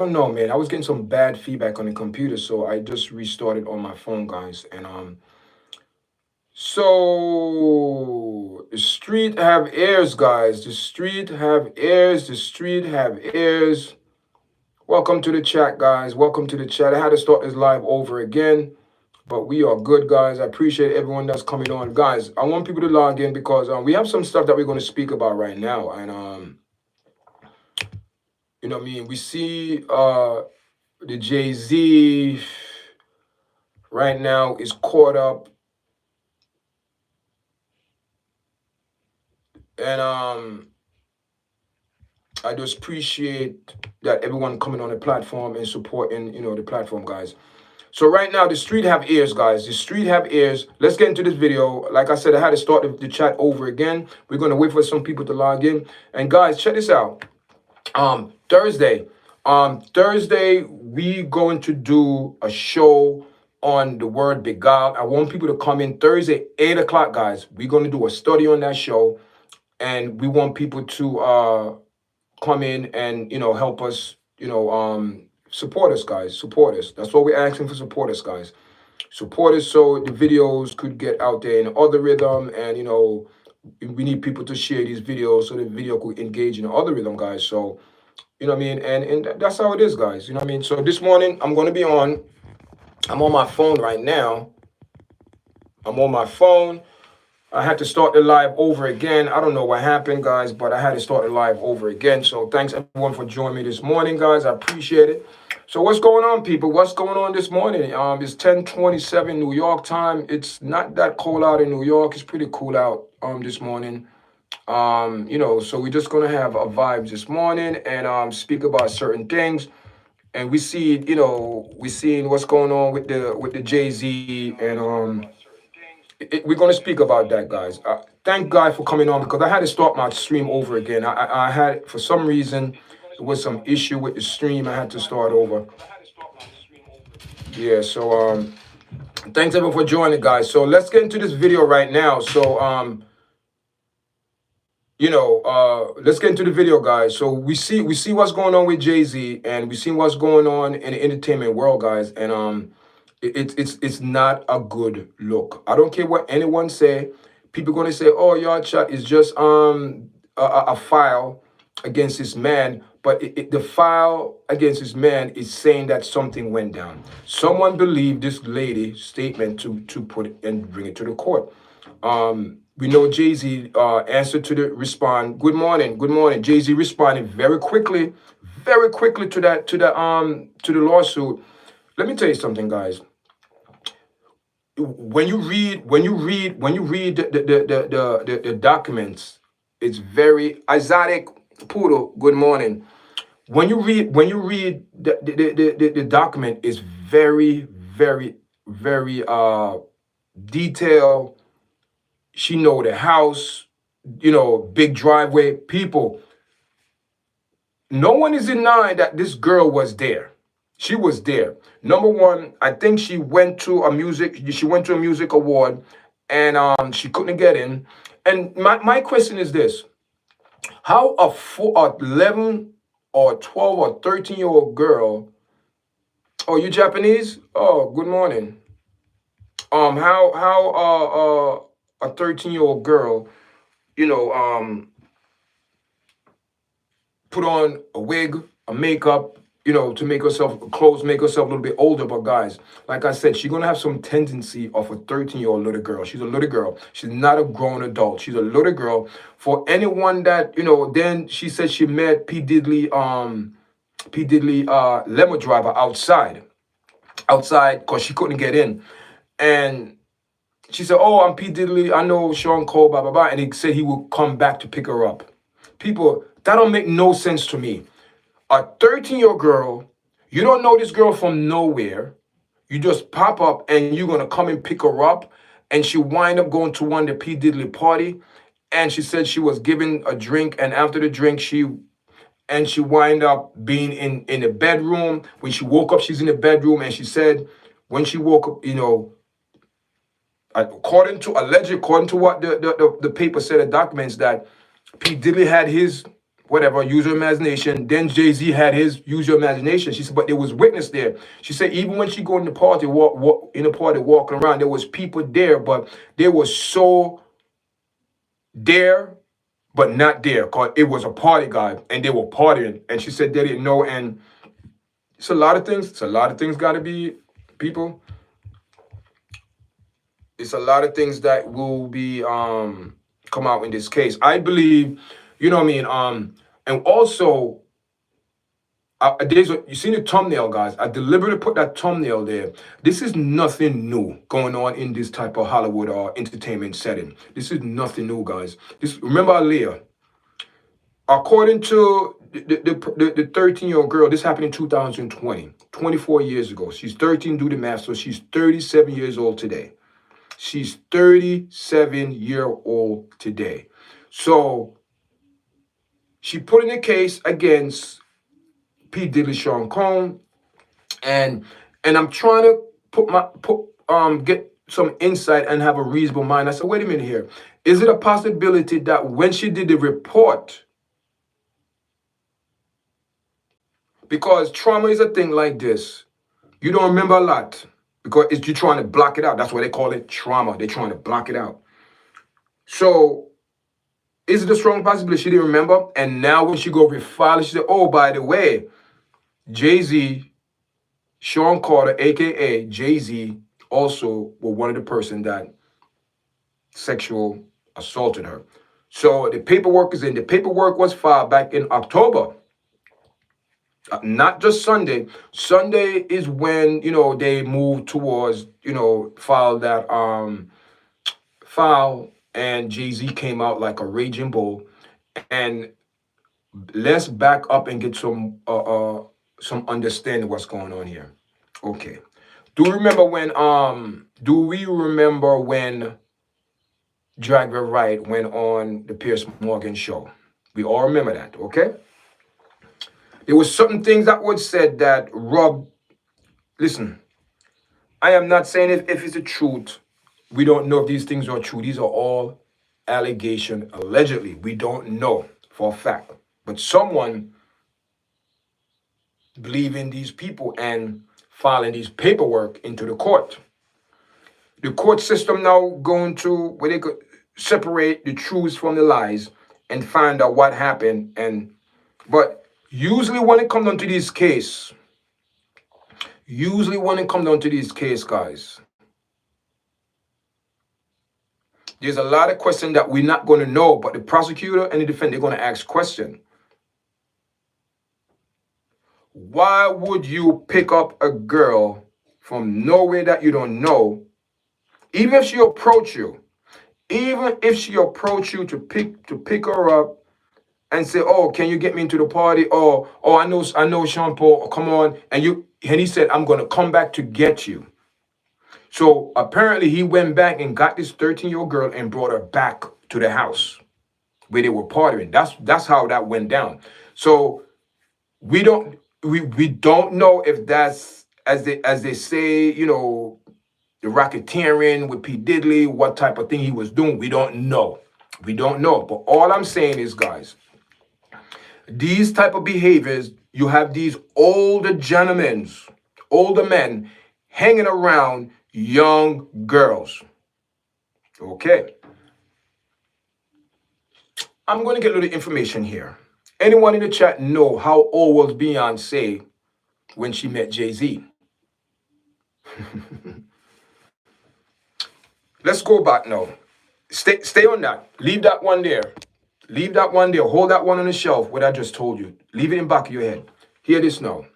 don't know, man. I was getting some bad feedback on the computer, so I just restarted on my phone, guys. And so the street have ears, guys. The street have ears. The street have ears. Welcome to the chat, guys. Welcome to the chat. I had to start this live over again, but we are good, guys. I appreciate everyone that's coming on, guys. I want people to log in because we have some stuff that we're going to speak about right now, and you know what I mean. We see the Jay Z right now is caught up, and I just appreciate that everyone coming on the platform and supporting, the platform, guys. So right now, the street have ears, guys. The street have ears. Let's get into this video. Like I said, I had to start the chat over again. We're gonna wait for some people to log in. And guys, check this out. Thursday, Thursday we going to do a show on the word beguile. I want people to come in Thursday, 8 o'clock, guys. We're gonna do a study on that show, and we want people to come in and help us, support us, guys. Support us. That's what we're asking for. Support us, guys. Support us so the videos could get out there in other rhythm, and we need people to share these videos so the video could engage in other rhythm, guys. So what I mean, and that's how it is, guys. You know what I mean. So this morning I'm gonna be on. I'm on my phone right now. I'm on my phone. I had to start the live over again. I don't know what happened, guys, but I had to start the live over again. So thanks everyone for joining me this morning, guys. I appreciate it. So what's going on, people? What's going on this morning? It's 10:27 New York time. It's not that cold out in New York. It's pretty cool out this morning. So we're just gonna have a vibes this morning and speak about certain things. And we seeing what's going on with the Jay-Z, and we're going to speak about that, guys. Thank God for coming on because I had to start my stream over again. I had, for some reason, there was some issue with the stream. I had to start over. Yeah, so thanks everyone for joining, guys. So let's get into this video right now. So let's get into the video, guys. So we see what's going on with Jay-Z, and we see what's going on in the entertainment world, guys. And it's not a good look. I don't care what anyone say. People gonna say, "Oh, YARDCHAT is just a file against this man," but the file against this man is saying that something went down. Someone believed this lady's statement to put it and bring it to the court. We know Jay-Z answered to the respond. Good morning, good morning. Jay-Z responded very quickly to the lawsuit. Let me tell you something, guys. When you read the documents, it's very Isaac Poodle. Good morning. When you read the document, is very detailed. She know the house, big driveway. People, no one is denying that this girl was there. She was there. Number one, I think she went to a music award, and she couldn't get in. And my question is this: how a 11 or 12 or 13-year-old girl? Oh, you Japanese? Oh, good morning. How a 13-year-old girl, you know, put on a wig, a makeup, to make herself clothes, make herself a little bit older. But guys, like I said, she's gonna have some tendency of a 13-year-old little girl. She's a little girl. She's not a grown adult. She's a little girl. For anyone that, then she said she met P. Diddley limo driver outside because she couldn't get in. And she said, "Oh, I'm P. Diddley. I know Sean Cole, blah, blah, blah." And he said he would come back to pick her up. People, that don't make no sense to me. A 13-year-old girl, you don't know this girl from nowhere. You just pop up and you're going to come and pick her up. And she wind up going to one of the P. Diddley party. And she said she was given a drink. And after the drink, she wind up being in the bedroom. When she woke up, she's in the bedroom. And she said when she woke up, according to what the paper said, the documents, that P. Diddy had his whatever, use your imagination. Then Jay-Z had his use your imagination. She said, but there was witness there. She said, even when she go in the party, walking around, there was people there, but they were so there, but not there, because it was a party guy and they were partying. And she said they didn't know. And it's a lot of things. It's a lot of things got to be, people. It's a lot of things that will be come out in this case. I believe, you know what I mean. And also, you seen the thumbnail, guys. I deliberately put that thumbnail there. This is nothing new going on in this type of Hollywood or entertainment setting. This is nothing new, guys. Remember Aaliyah. According to the 13-year-old girl, this happened in 2020, 24 years ago. She's 13, do the math, so she's 37 years old today. She's 37-year-old today. So she put in a case against P. Diddy, Sean Combs, and I'm trying to get some insight and have a reasonable mind. I said, wait a minute here. Is it a possibility that when she did the report, because trauma is a thing like this, you don't remember a lot because you're trying to block it out. That's why they call it trauma. They're trying to block it out. So is it a strong possibility she didn't remember? And now when she go refile, she said, oh, by the way, Jay-Z, Sean Carter, a.k.a. Jay-Z, also were one of the person that sexual assaulted her. So the paperwork is in. The paperwork was filed back in October. Not just Sunday. Sunday is when, they move towards, file that file, and Jay-Z came out like a raging bull. And let's back up and get some understanding what's going on here. Okay. Do we remember when Drag Her Right went on the Piers Morgan show? We all remember that, okay? There was certain things that was said that listen, I am not saying if it's the truth. We don't know if these things are true. These are all allegation, allegedly. We don't know for a fact. But someone believe in these people and filing these paperwork into the court. The court system now going to where they could separate the truths from the lies and find out what happened. But usually when it comes down to this case, guys, there's a lot of questions that we're not going to know, but the prosecutor and the defendant, they're going to ask questions. Why would you pick up a girl from nowhere that you don't know, even if she approach you to pick her up and say, oh, can you get me into the party? Oh, I know Sean Paul, come on. And he said, I'm going to come back to get you. So apparently he went back and got this 13-year-old girl and brought her back to the house where they were partying. That's how that went down. So we don't know if that's, as they say, the racketeering with P. Diddy, what type of thing he was doing. We don't know. But all I'm saying is, guys, these type of behaviors, you have these older men hanging around young girls. Okay. I'm going to get a little information here. Anyone in the chat know how old was Beyonce when she met Jay-Z? Let's go back now. Stay on that. Leave that one there. Hold that one on the shelf, what I just told you. Leave it in the back of your head. Hear this now.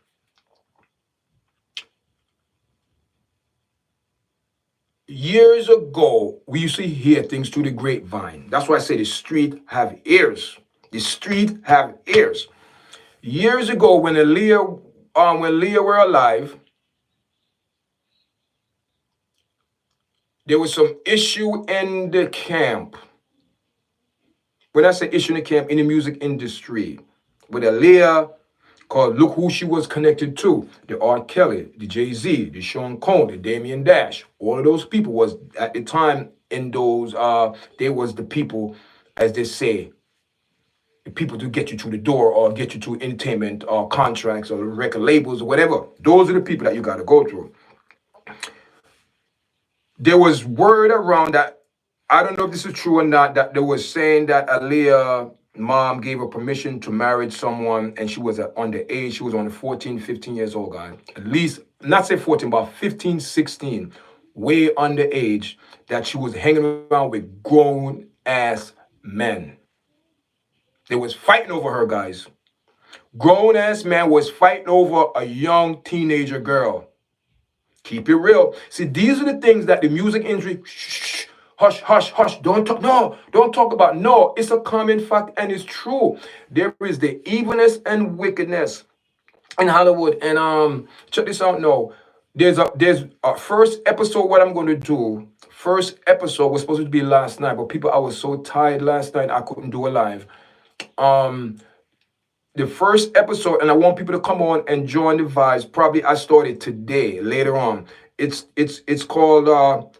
Years ago, we used to hear things through the grapevine. That's why I say the street have ears. Years ago, when Leah were alive, there was some issue in the camp. When I say issue in the camp, in the music industry, with Aaliyah, called look who she was connected to. The R. Kelly, the Jay-Z, the Sean Combs, the Damian Dash. All of those people was, at the time, in those, they was the people, as they say, people to get you through the door or get you to entertainment or contracts or record labels or whatever. Those are the people that you got to go through. There was word around that, I don't know if this is true or not, that they was saying that Aaliyah mom gave her permission to marry someone and she was underage. She was only 14, 15 years old, guy. At least, not say 14, but 15, 16, way underage, that she was hanging around with grown ass men. They was fighting over her, guys. Grown ass man was fighting over a young teenager girl. Keep it real. See, these are the things that the music industry, shh, hush, hush, hush, don't talk, no, don't talk about. No, it's a common fact and it's true. There is the evilness and wickedness in Hollywood. And check this out. No, there's a first episode. What I'm going to do. First episode was supposed to be last night, but people, I was so tired last night I couldn't do it live. The first episode, and I want people to come on and join the vibes. Probably I started today, later on. It's called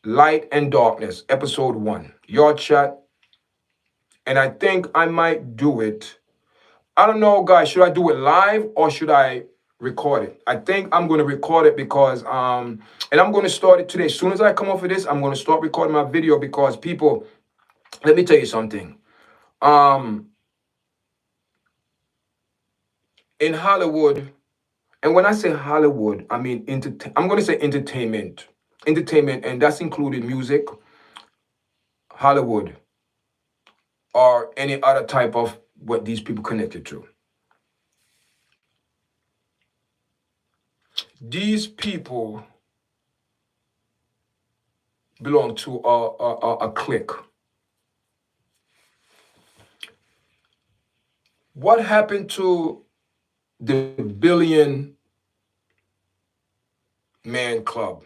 Light and Darkness, episode 1. YARDCHAT. And I think I might do it. I don't know, guys. Should I do it live or should I record it? I think I'm going to record it because and I'm going to start it today. As soon as I come off of this, I'm going to start recording my video because people, let me tell you something. In Hollywood, and when I say Hollywood, I mean I'm going to say entertainment, and that's included music, Hollywood, or any other type of what these people connected to. These people belong to a clique. What happened to the Billion Man Club?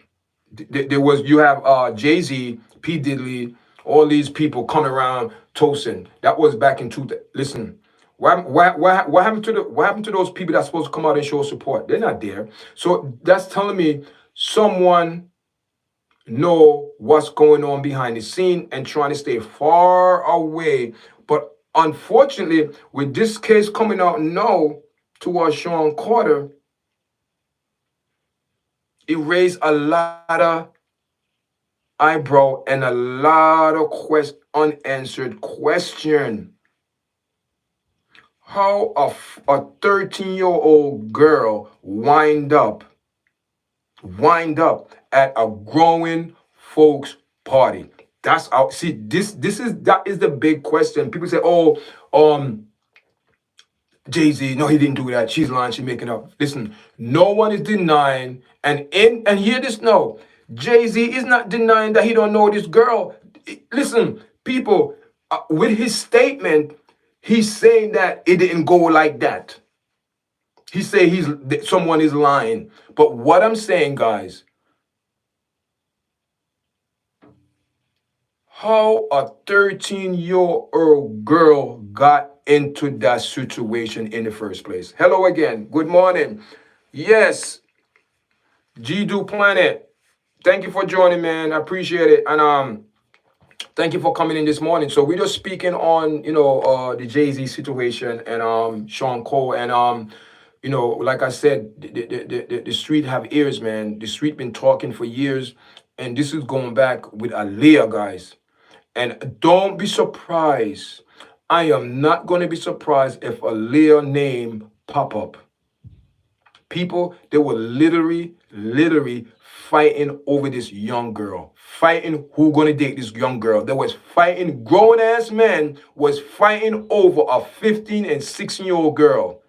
There was, you have Jay-Z, P. Diddy, all these people coming around toasting. That was back in listen, what happened to those people that's supposed to come out and show support? They're not there. So that's telling me someone know what's going on behind the scene and trying to stay far away. But unfortunately, with this case coming out now towards Sean Carter, it raised a lot of eyebrow and a lot of unanswered question. How a 13-year-old girl wind up at a growing folks party? That's out. See, that is the big question. People say, "Oh, Jay-Z, no, he didn't do that. She's lying. She's making up." Listen, no one is denying, and hear this. No, Jay-Z is not denying that he don't know this girl. Listen, people, with his statement, he's saying that it didn't go like that. He say someone is lying. But what I'm saying, guys, how a 13-year-old girl got into that situation in the first place. Hello again. Good morning. Yes, G-Do Planet. Thank you for joining, man. I appreciate it. And thank you for coming in this morning. So we're just speaking on, the Jay-Z situation and Sean Cole. And like I said, the street have ears, man. The street been talking for years. And this is going back with Aaliyah, guys. And don't be surprised. I am not going to be surprised if Aaliyah name pop up. People, they were literally fighting over this young girl. Fighting who gonna date this young girl. There was fighting, grown ass men was fighting over a 15 and 16-year-old girl.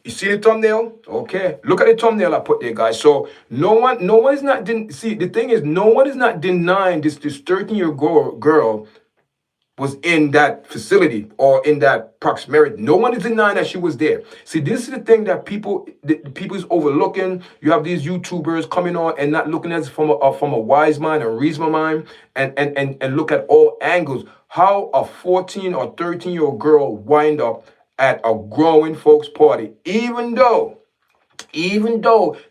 You see the thumbnail? Okay. Look at the thumbnail I put there, guys. So no one is not see, the thing is, no one is not denying this 13-year-old girl was in that facility or in that proximity. No one is denying that she was there. See, this is the thing that people is overlooking. You have these YouTubers coming on and not looking at it from a wise mind, a reasonable mind, and look at all angles. How a 14 or 13-year-old girl wind up at a growing folks party, even though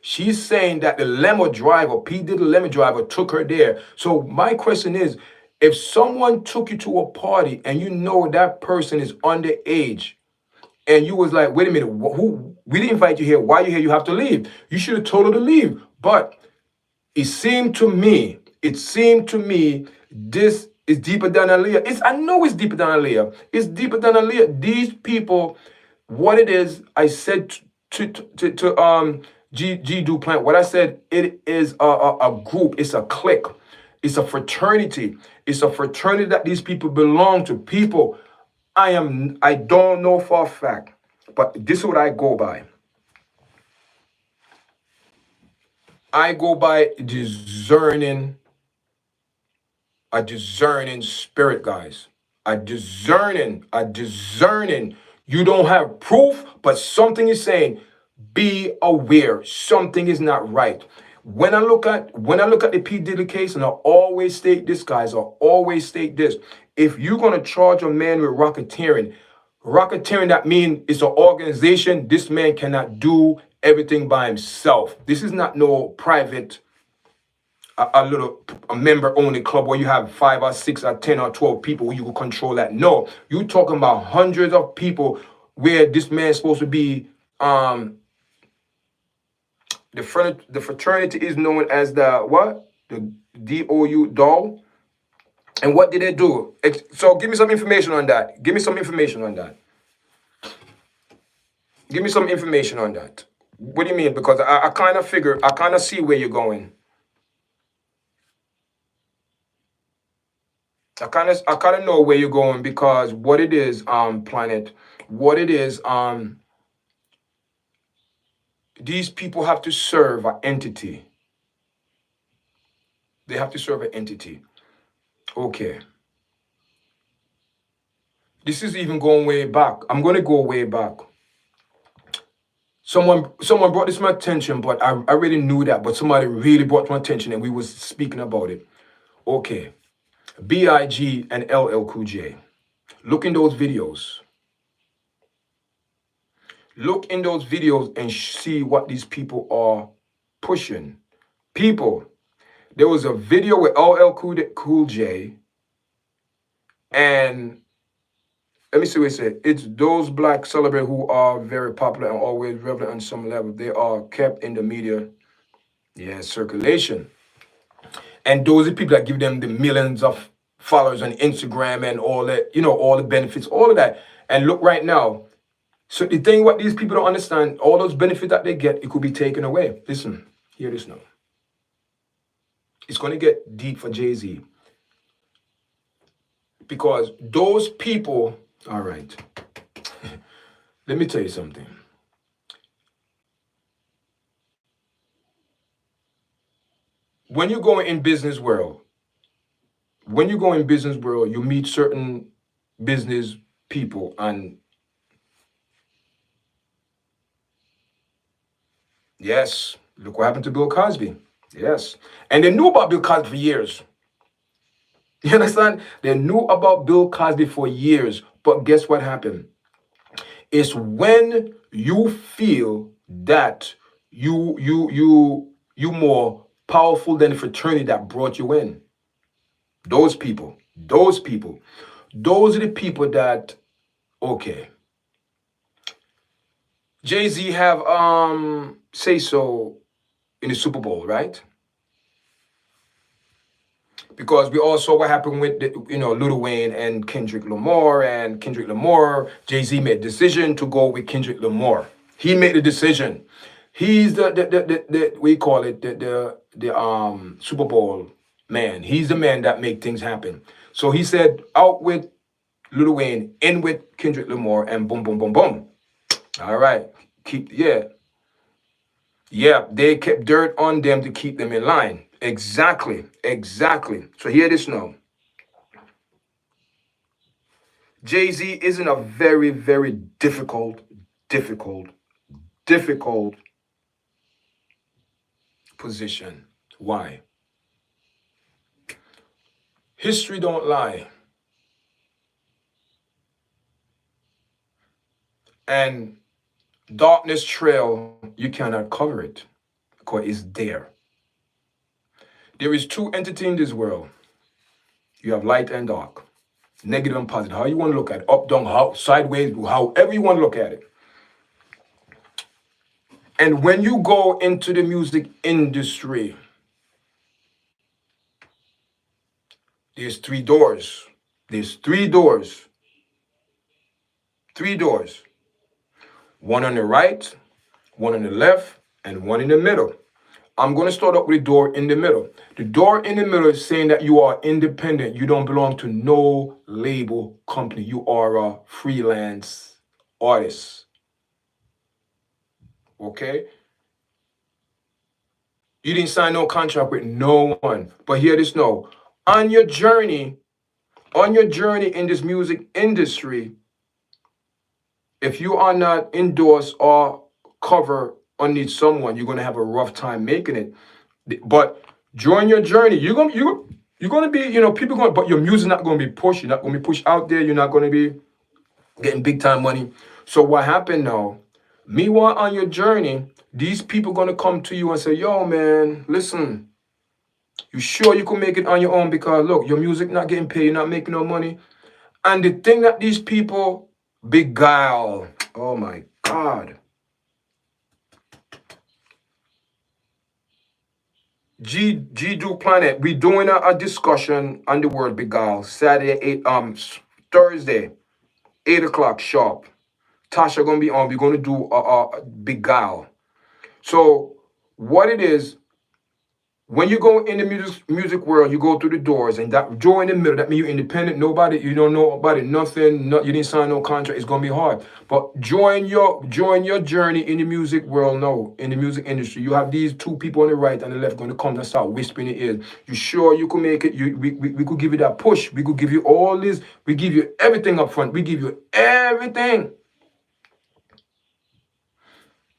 she's saying that the limo driver, P. Diddy limo driver, took her there. So my question is, If someone took you to a party and you know that person is underage, and you was like, wait a minute, who, we didn't invite you here. Why are you here? You have to leave. You should have told her to leave. But it seemed to me, this is deeper than Aaliyah. I know it's deeper than Aaliyah. It's deeper than Aaliyah. These people, what it is, I said to G Duplant, what I said, it is a group, it's a clique, it's a fraternity. It's a fraternity that these people belong to. People, I don't know for a fact, but this is what I go by. I go by a discerning spirit, guys. A discerning. You don't have proof, but something is saying, be aware. Something is not right. When I look at the P. Diddy case, and I always state this, guys, I always state this. If you're gonna charge a man with racketeering, that means it's an organization. This man cannot do everything by himself. This is not no private, a member only club where you have 5 or 6 or 10 or 12 people where you can control that. No, you talking about hundreds of people where this man is supposed to be. The fraternity is known as the what? The DOU, doll. And what did they do? So give me some information on that. Give me some information on that. Give me some information on that. What do you mean? Because I kind of see where you're going. I kind of know where you're going, because what it is, Planet, what it is, these people have to serve an entity. They have to serve an entity. Okay. This is even going way back. I'm going to go way back. Someone brought this to my attention, but I already knew that, but somebody really brought to my attention and we was speaking about it. Okay. B.I.G. and LL Cool J. Look in those videos. Look in those videos and see what these people are pushing. People, there was a video with LL Cool J, and let me see what it said. It's those black celebrities who are very popular and always relevant on some level. They are kept in the media, circulation. And those are people that give them the millions of followers on Instagram and all that, all the benefits, all of that. And look right now. So the thing what these people don't understand, all those benefits that they get, it could be taken away. Listen, hear this now. It's going to get deep for Jay-Z. Because those people, all right, let me tell you something. When you go in business world, you meet certain business people, and yes, look what happened to Bill Cosby. Yes. And they knew about Bill Cosby for years. You understand? They knew about Bill Cosby for years. But guess what happened? It's when you feel that you more powerful than the fraternity that brought you in. Those people are the people that, okay. Jay-Z have say so in the Super Bowl, right? Because we all saw what happened with Lil Wayne and Kendrick Lamar. And Kendrick Lamar, Jay-Z made a decision to go with Kendrick Lamar. He made the decision. He's the we call it the Super Bowl man. He's the man that make things happen. So he said, out with Lil Wayne, in with Kendrick Lamar, and boom, boom, boom, boom. All right. They kept dirt on them to keep them in line. Exactly. So hear this now. Jay-Z is in a very, very difficult position. Why? History don't lie. And darkness trail, you cannot cover it because it's there. There is two entities in this world. You have light and dark, negative and positive. How you want to look at it, up, down, how, sideways, however you want to look at it. And when you go into the music industry, there's three doors. There's three doors. Three doors. One on the right, one on the left, and one in the middle. I'm going to start up with the door in the middle. The door in the middle is saying that you are independent. You don't belong to no label company. You are a freelance artist. Okay? You didn't sign no contract with no one. But hear this now. On your journey in this music industry, if you are not endorsed or cover underneath someone, you're gonna have a rough time making it. But during your journey, you're gonna be, people going, but your music's not gonna be pushed. You're not gonna be pushed out there. You're not gonna be getting big time money. So what happened now? Meanwhile, on your journey, these people gonna come to you and say, "Yo, man, listen, you sure you can make it on your own? Because look, your music not getting paid. You're not making no money." And the thing that these people beguile, oh my God. G Do Planet, we doing a discussion on the word beguile. Saturday, Thursday, 8 o'clock sharp. Tasha gonna be on. We're gonna do a beguile. So what it is, when you go in the music world, you go through the doors, and that door in the middle, that means you're independent. Nobody, you don't know about it, nothing. You didn't sign no contract. It's gonna be hard. But join your journey in the music world. No, in the music industry, you have these two people on the right and the left going to come and start whispering in your ears. You sure you can make it? We could give you that push. We could give you all this. We give you everything up front. We give you everything.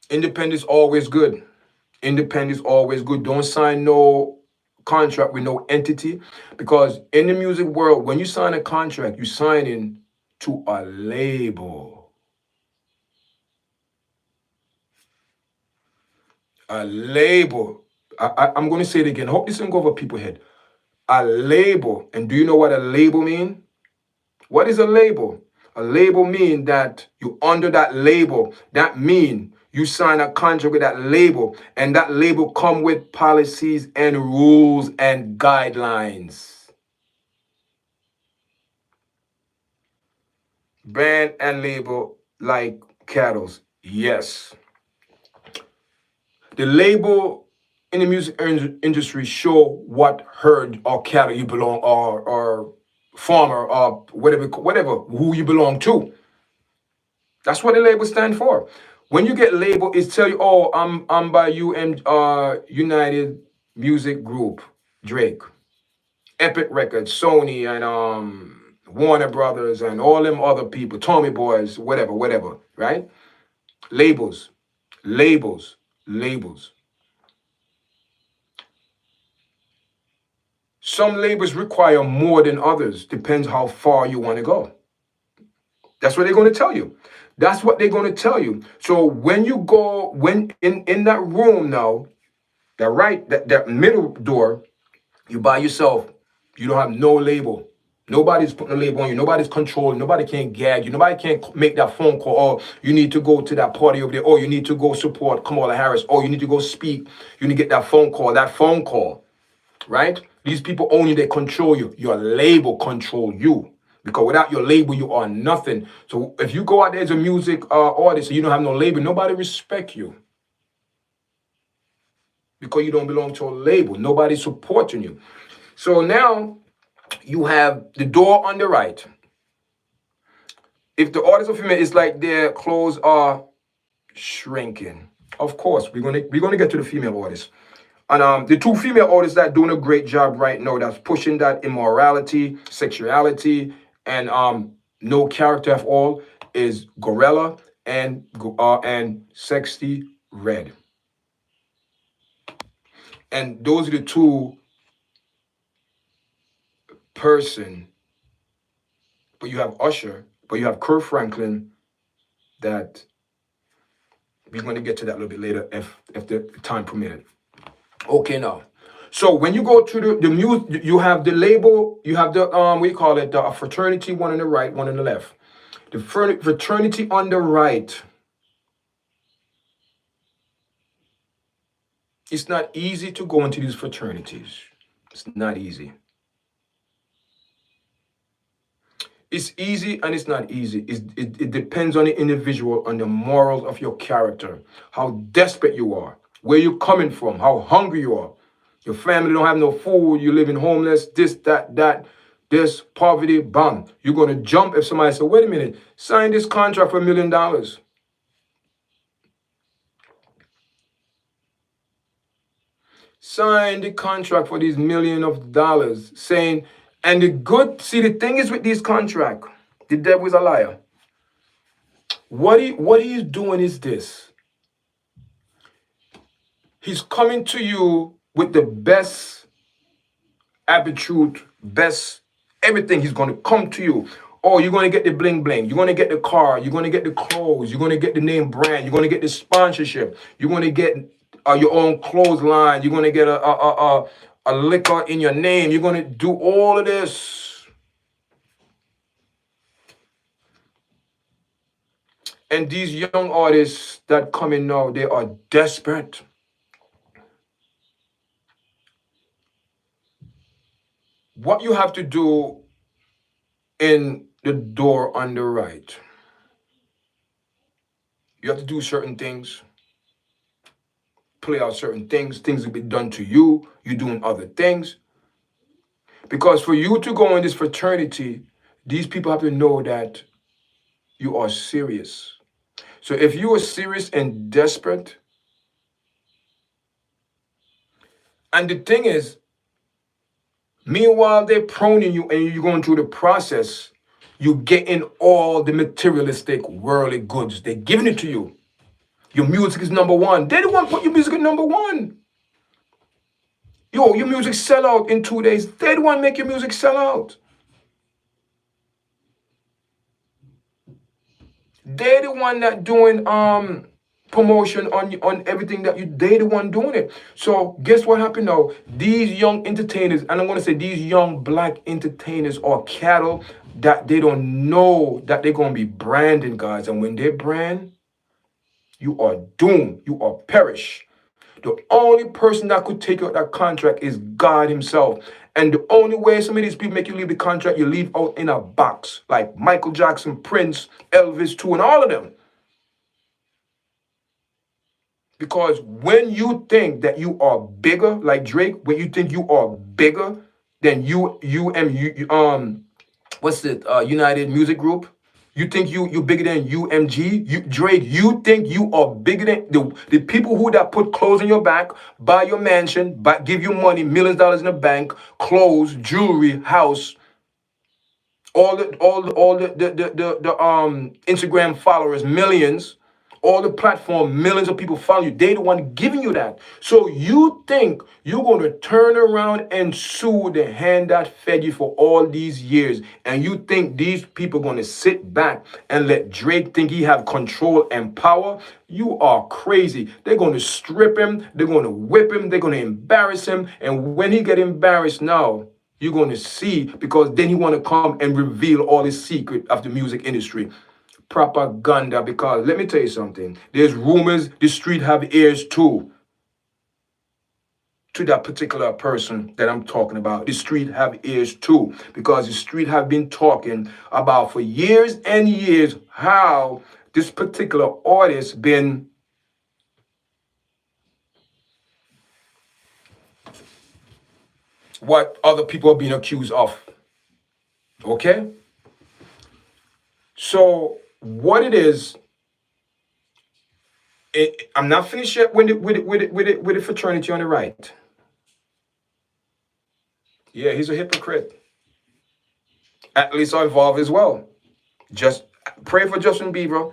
Independence always good. Independence always good. Don't sign no contract with no entity, because in the music world, when you sign a contract, you sign in to a label. A label. I'm going to say it again. I hope this doesn't go over people's head. A label. And do you know what a label means? What is a label? A label means that you under that label. That means you sign a contract with that label, and that label come with policies and rules and guidelines. Brand and label like cattle. Yes. The label in the music industry show what herd or cattle you belong, or farmer, or whatever, who you belong to. That's what the label stand for. When you get labeled, it tell you, oh, I'm by United Music Group, Drake, Epic Records, Sony, and Warner Brothers, and all them other people, Tommy Boys, whatever, right? Labels, labels, labels. Some labels require more than others. Depends how far you want to go. That's what they're going to tell you. That's what they're going to tell you. So when you go, when in that room now, that middle door, you by yourself. You don't have no label. Nobody's putting a label on you. Nobody's controlling. Nobody can gag you. Nobody can make that phone call. Oh, you need to go to that party over there. Oh, you need to go support Kamala Harris. Oh, you need to go speak. You need to get that phone call. That phone call, right? These people own you. They control you. Your label control you. Because without your label, you are nothing. So if you go out there as a music artist and you don't have no label, nobody respect you. Because you don't belong to a label. Nobody's supporting you. So now you have the door on the right. If the artist are female, it's like their clothes are shrinking. Of course, we're gonna get to the female artists. And the two female artists that doing a great job right now, that's pushing that immorality, sexuality, and no character at all, is Gorilla and Sexy Red. And those are the two person. But you have Usher, but you have Kirk Franklin, that we're going to get to that a little bit later if the time permitted. Okay, now. So when you go to the music, you have the label, you have the we call it the fraternity, one on the right, one on the left. The fraternity on the right. It's not easy to go into these fraternities. It's not easy. It's easy and it's not easy. It depends on the individual, on the morals of your character, how desperate you are, where you're coming from, how hungry you are. Your family don't have no food, you living homeless, this, that, this, poverty, bam. You're going to jump if somebody says, wait a minute, sign this contract for $1 million. Sign the contract for these millions of dollars, saying, and the thing is with these contracts, the devil is a liar. What he's doing is this. He's coming to you with the best attitude, best everything. He's going to come to you. Oh, you're going to get the bling bling. You're going to get the car. You're going to get the clothes. You're going to get the name brand. You're going to get the sponsorship. You're going to get your own clothes line. You're going to get a liquor in your name. You're going to do all of this. And these young artists that come in now, they are desperate. What you have to do in the door on the right, you have to do certain things, play out certain things. Things will be done to you. You're doing other things. Because for you to go in this fraternity, these people have to know that you are serious. So if you are serious and desperate, and the thing is, meanwhile they're proning you and you're going through the process, you're getting all the materialistic worldly goods. They're giving it to you. Your music is number one. They don't want to put your music at number one. Yo, your music sell out in 2 days. They don't want to make your music sell out. They're the one that doing promotion on everything that they the one doing it. So guess what happened now? These young entertainers, and I'm gonna say these young black entertainers are cattle that they don't know that they're gonna be branding, guys. And when they brand, you are doomed. You are perish. The only person that could take out that contract is God himself. And the only way some of these people make you leave the contract, you leave out in a box. Like Michael Jackson, Prince, Elvis too, and all of them. Because when you think that you are bigger, like Drake, when you think you are bigger than what's it, United Music Group? You think you bigger than UMG? Drake, you think you are bigger than the people who that put clothes on your back, buy your mansion, give you money, millions of dollars in the bank, clothes, jewelry, house, all the Instagram followers, millions, all the platform, millions of people follow you. They the one giving you that. So you think you're going to turn around and sue the hand that fed you for all these years, and you think these people are going to sit back and let Drake think he have control and power? You are crazy. They're going to strip him. They're going to whip him. They're going to embarrass him. And when he get embarrassed now, you're going to see, because then he want to come and reveal all his secret of the music industry. Propaganda, because let me tell you something. There's rumors, the street have ears too. To that particular person that I'm talking about. The street have ears too. Because the street have been talking about for years and years how this particular artist been what other people are being accused of. Okay? So what it is, I'm not finished yet with the fraternity on the right. Yeah, he's a hypocrite. At least are involved as well. Just pray for Justin Bieber.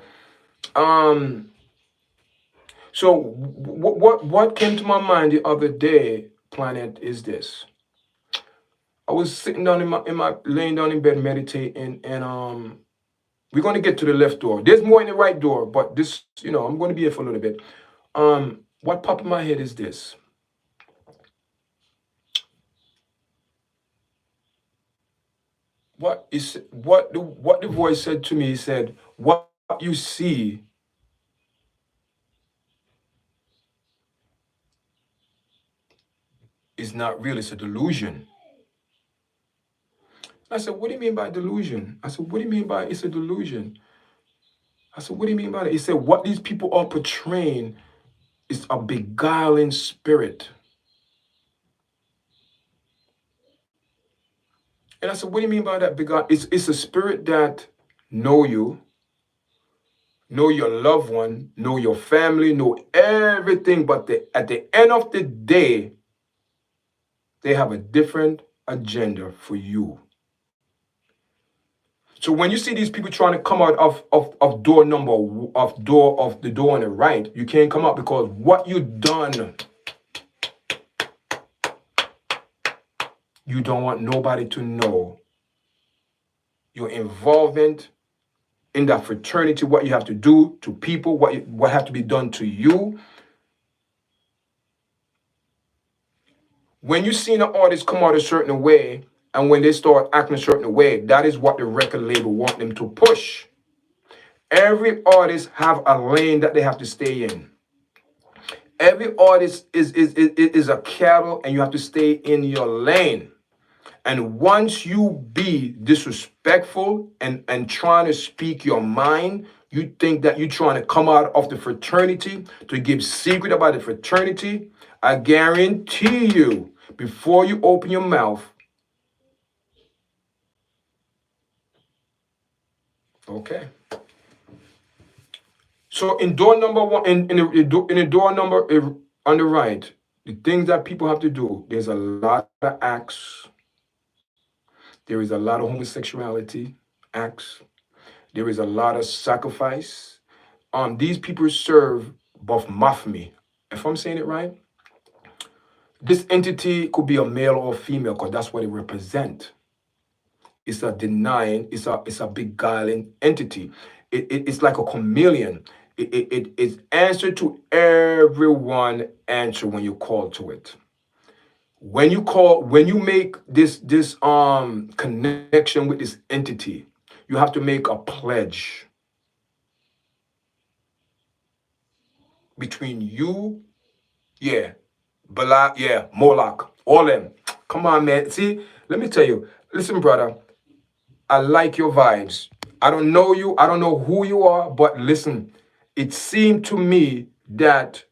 So what came to my mind the other day, Planet, is this. I was sitting down laying down in bed meditating, and we're gonna get to the left door. There's more in the right door, but this, I'm gonna be here for a little bit. What popped in my head is this. what the voice said to me. He said, "What you see is not real. It's a delusion." I said, "What do you mean by delusion?" I said, "What do you mean by it's a delusion?" I said, "What do you mean by that?" He said, "What these people are portraying is a beguiling spirit." And I said, "What do you mean by that beguiling?" It's a spirit that know you, know your loved one, know your family, know everything, but at the end of the day, they have a different agenda for you. So when you see these people trying to come out of door number of the door on the right, you can't come out because what you done, you don't want nobody to know your involvement in that fraternity, what you have to do to people, what have to be done to you. When you see an artist come out a certain way, and when they start acting a certain way, that is what the record label want them to push. Every artist have a lane that they have to stay in. Every artist is a cattle, and you have to stay in your lane. And once you be disrespectful and trying to speak your mind, you think that you're trying to come out of the fraternity to give secret about the fraternity. I guarantee you, before you open your mouth, okay. So in door number one, in the door number on the right, the things that people have to do, there's a lot of acts. There is a lot of homosexuality acts. There is a lot of sacrifice. These people serve both mafmi. If I'm saying it right, this entity could be a male or female because that's what it represents. It's a denying, it's a beguiling entity. It's like a chameleon. It's answer to everyone answer when you call to it. When you make this connection with this entity, you have to make a pledge between you, yeah, Balak, yeah, Moloch, all them. Come on, man. See, let me tell you. Listen, brother, I like your vibes. I don't know you. I don't know who you are, but listen, it seemed to me that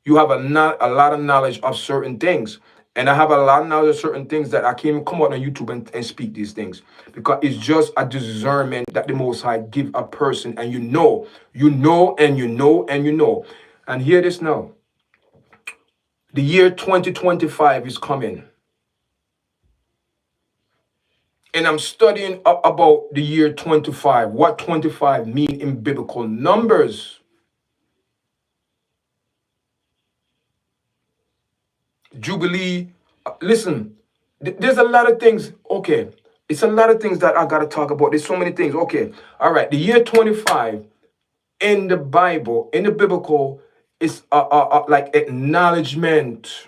you have a lot of knowledge of certain things. And I have a lot of knowledge of certain things that I can't even come out on YouTube and speak these things. Because it's just a discernment that the Most High give a person. And you know, and you know, and you know. And hear this now. The year 2025 is coming. And I'm studying about the year 25, what 25 mean in biblical numbers. Jubilee. Listen, there's a lot of things. Okay, it's a lot of things that I got to talk about. There's so many things. Okay, all right. The year 25 in the Bible, in the biblical, is like acknowledgement.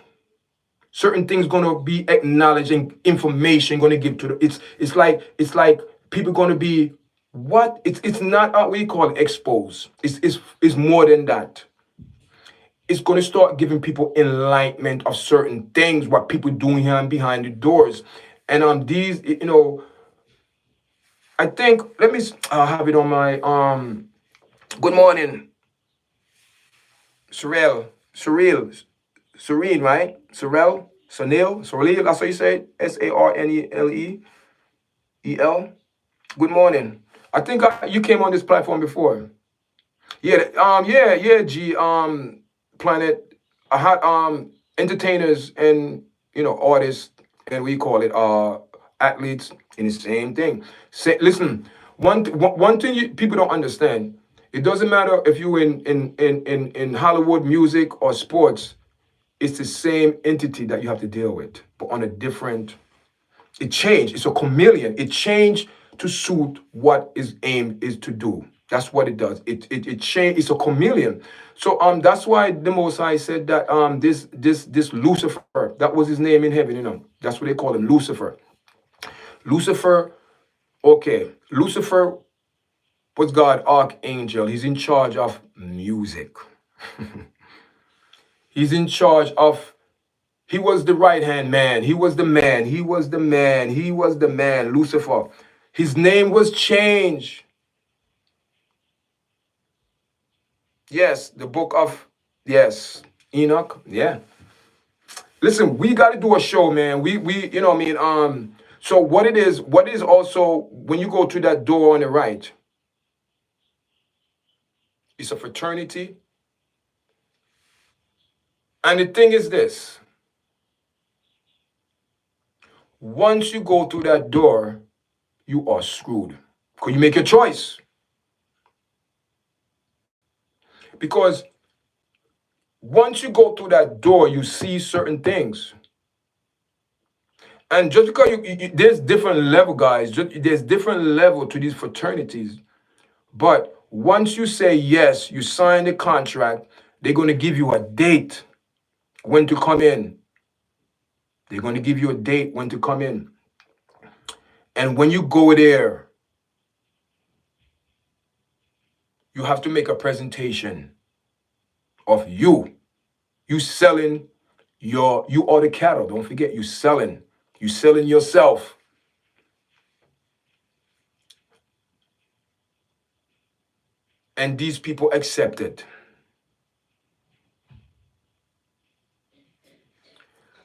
Certain things gonna be acknowledging information gonna give to the. It's like people gonna be what? It's not what we call it, expose. It's more than that. It's going to start giving people enlightenment of certain things, what people doing here and behind the doors. And on these, I think, let me have it on my, good morning, Serene, right? Sorrel, that's what you say, Sarnele. Good morning. I think you came on this platform before. Yeah, G, Planet, I had entertainers and artists, and we call it athletes in the same thing. Say, listen, one thing people don't understand. It doesn't matter if you in Hollywood music or sports. It's the same entity that you have to deal with, but on a different. It changed. It's a chameleon. It changed to suit what its aim is to do. That's what it does. It changed. It's a chameleon. So that's why the Most High said that this Lucifer, that was his name in heaven. That's what they call him, Lucifer. Lucifer Okay, Lucifer was God's archangel. He's in charge of music. He's in charge of, he was the right hand man. He was the man. He was the man. He was the man, Lucifer. His name was changed. Yes, the book of, yes, Enoch. Yeah. Listen, we got to do a show, man. We, you know what I mean? So what is also when you go to that door on the right, it's a fraternity. And the thing is this, once you go through that door, you are screwed. Because you make your choice. Because once you go through that door, you see certain things. And just because there's different level, guys, there's different level to these fraternities. But once you say yes, you sign the contract, they're going to give you a date when to come in. They're going to give you a date when to come in. And when you go there, you have to make a presentation of you. You selling you are the cattle. Don't forget, you selling yourself. And these people accept it.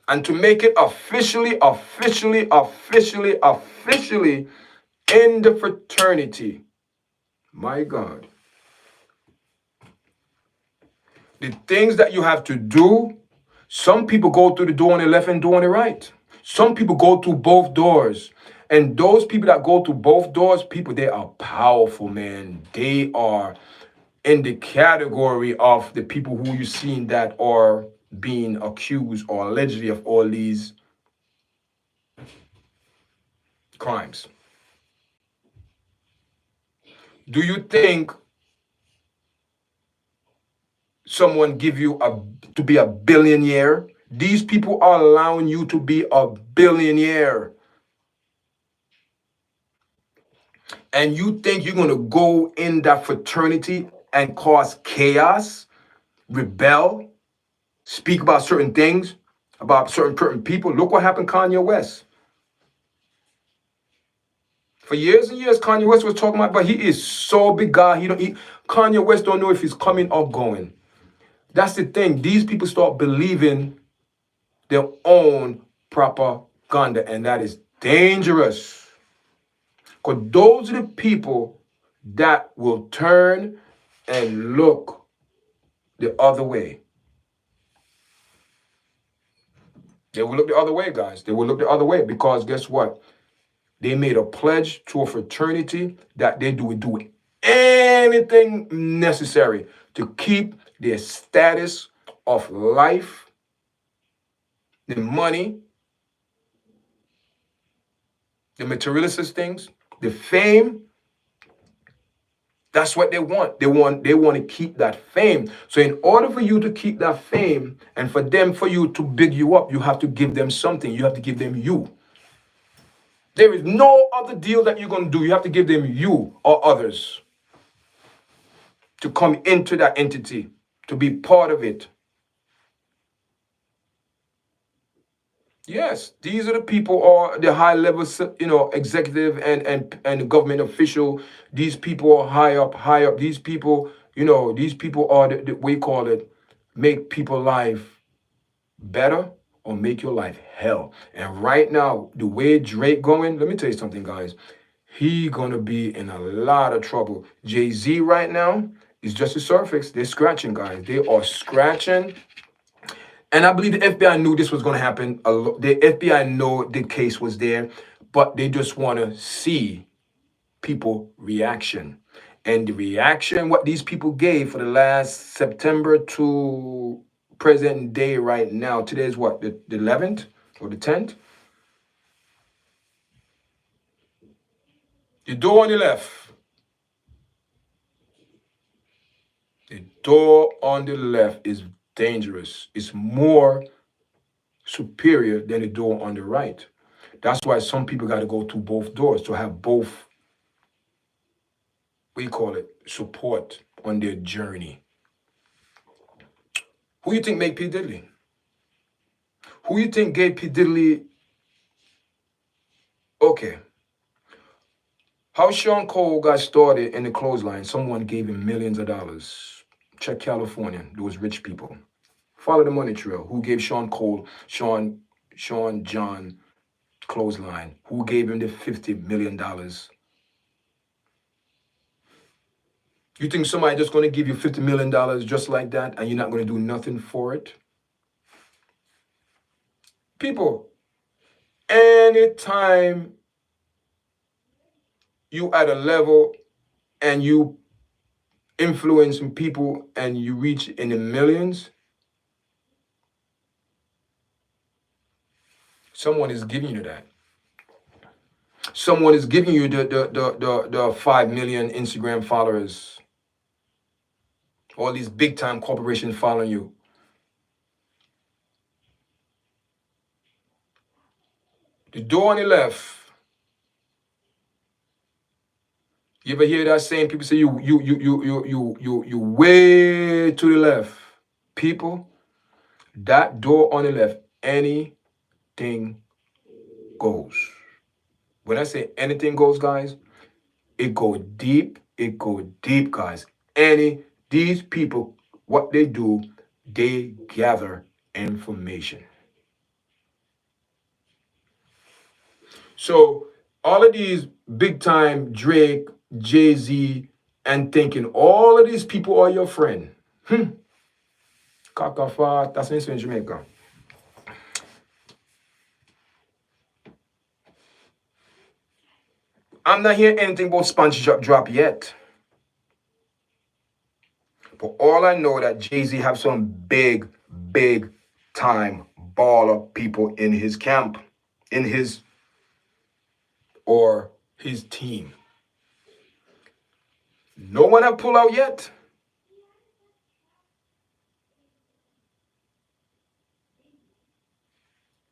And to make it officially in the fraternity, my God, the things that you have to do, some people go through the door on the left and door on the right. Some people go through both doors. And those people that go through both doors, people, they are powerful, man. They are in the category of the people who you've seen that are being accused or allegedly of all these crimes. Do you think someone give you to be a billionaire? These people are allowing you to be a billionaire. And you think you're going to go in that fraternity and cause chaos, rebel, speak about certain things, about certain people? Look what happened to Kanye West. For years and years, Kanye West was talking about, but he is so big guy. Kanye West don't know if he's coming or going. That's the thing. These people start believing their own propaganda, and that is dangerous. Because those are the people that will turn and look the other way. They will look the other way, guys. They will look the other way because guess what? They made a pledge to a fraternity that they do anything necessary to keep their status of life, the money, the materialistic things, the fame. That's what they want. They want to keep that fame. So in order for you to keep that fame and for you to big you up, you have to give them something. You have to give them you. There is no other deal that you're going to do. You have to give them you or others to come into that entity, to be part of it. Yes, these are the people, or the high level, executive and government official. These people are high up. These people, these people are the we call it, make people life better or make your life hell. And right now, the way Drake going, let me tell you something, guys. He gonna be in a lot of trouble. Jay-Z right now is just a surface. They're scratching, guys. They are scratching. And I believe the FBI knew this was going to happen. The FBI know the case was there, but they just want to see people reaction. And the reaction, what these people gave for the last September to present day right now, today is what, the 11th or the 10th? The door on the left. The door on the left is dangerous. It's more superior than the door on the right. That's why some people got to go through both doors to have both, we call it, support on their journey. Who you think made P. Diddy? Who you think gave P. Diddy? Okay. How Sean Cole got started in the clothesline, someone gave him millions of dollars. Check California, those rich people. Follow the money trail. Who gave Sean Cole, Sean John clothesline? Who gave him the $50 million? You think somebody just going to give you $50 million just like that and you're not going to do nothing for it? People, anytime you at a level and you influencing people and you reach in the millions, someone is giving you that. Someone is giving you the 5 million Instagram followers. All these big time corporations following you. The door on the left. You ever hear that saying? People say you way to the left. People, that door on the left, anything goes. When I say anything goes, guys, it go deep, guys. These people, what they do, they gather information. So all of these big time Drake, Jay-Z, and thinking all of these people are your friend. Kakafa, that's in Jamaica. I'm not hearing anything about sponsorship drop yet. But all I know that Jay-Z have some big time baller people in his camp, in his or his team. No one have pulled out yet.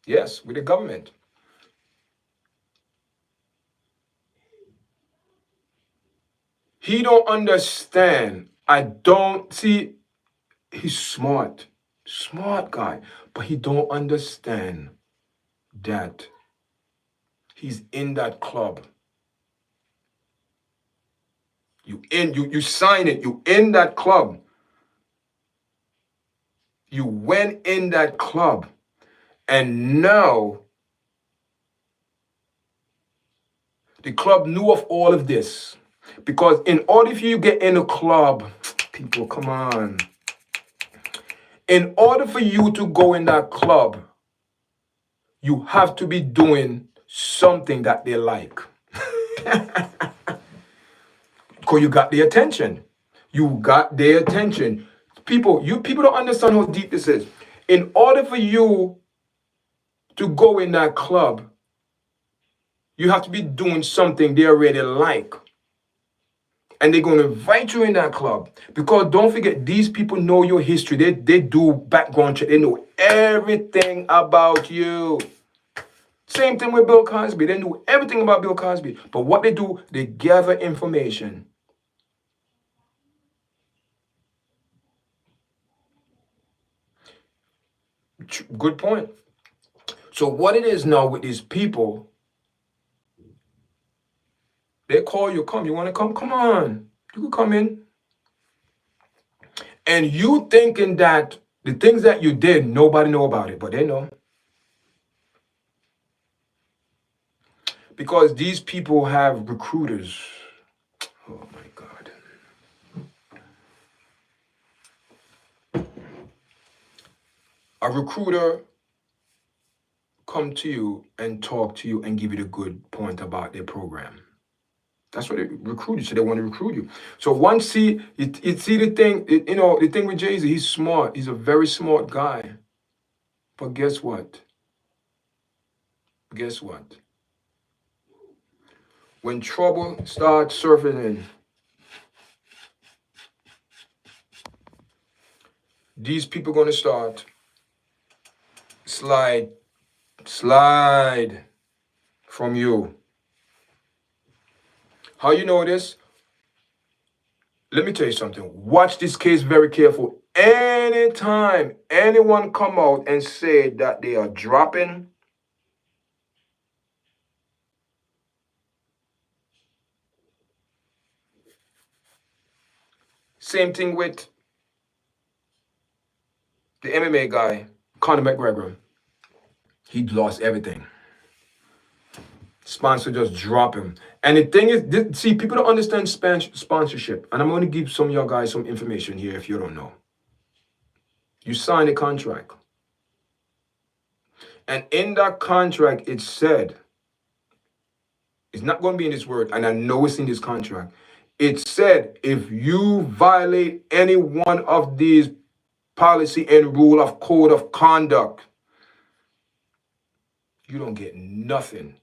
Yes, with the government. He don't understand. I don't see. He's smart guy, but he don't understand that he's in that club. You sign it. You in that club. You went in that club, and now the club knew of all of this. Because in order for you to get in a club, people, come on. In order for you to go in that club, you have to be doing something that they like. Because you got their attention. You got their attention. People don't understand how deep this is. In order for you to go in that club, you have to be doing something they already like. And they're going to invite you in that club. Because don't forget, these people know your history. They do background check. They know everything about you. Same thing with Bill Cosby. They knew everything about Bill Cosby. But what they do, they gather information. Good point. So what it is now with these people, they call you, come. You want to come? Come on. You can come in. And you thinking that the things that you did, nobody know about it, but they know. Because these people have recruiters. Oh my God. A recruiter come to you and talk to you and give you the good point about their program. That's what they recruit you. So they want to recruit you. So once you see the thing, the thing with Jay-Z, he's smart. He's a very smart guy. But guess what? Guess what? When trouble starts surfing in, these people are going to start slide. from you. How you know this? Let me tell you something. Watch this case very careful. Anytime anyone come out and say that they are dropping, same thing with the MMA guy, Conor McGregor. He lost everything. Sponsor just drop him. And the thing is, see, people don't understand sponsorship. And I'm going to give some of y'all guys some information here if you don't know. You sign a contract. And in that contract, it said, it's not going to be in this word, and I know it's in this contract. It said, if you violate any one of these policy and rule of code of conduct, you don't get nothing.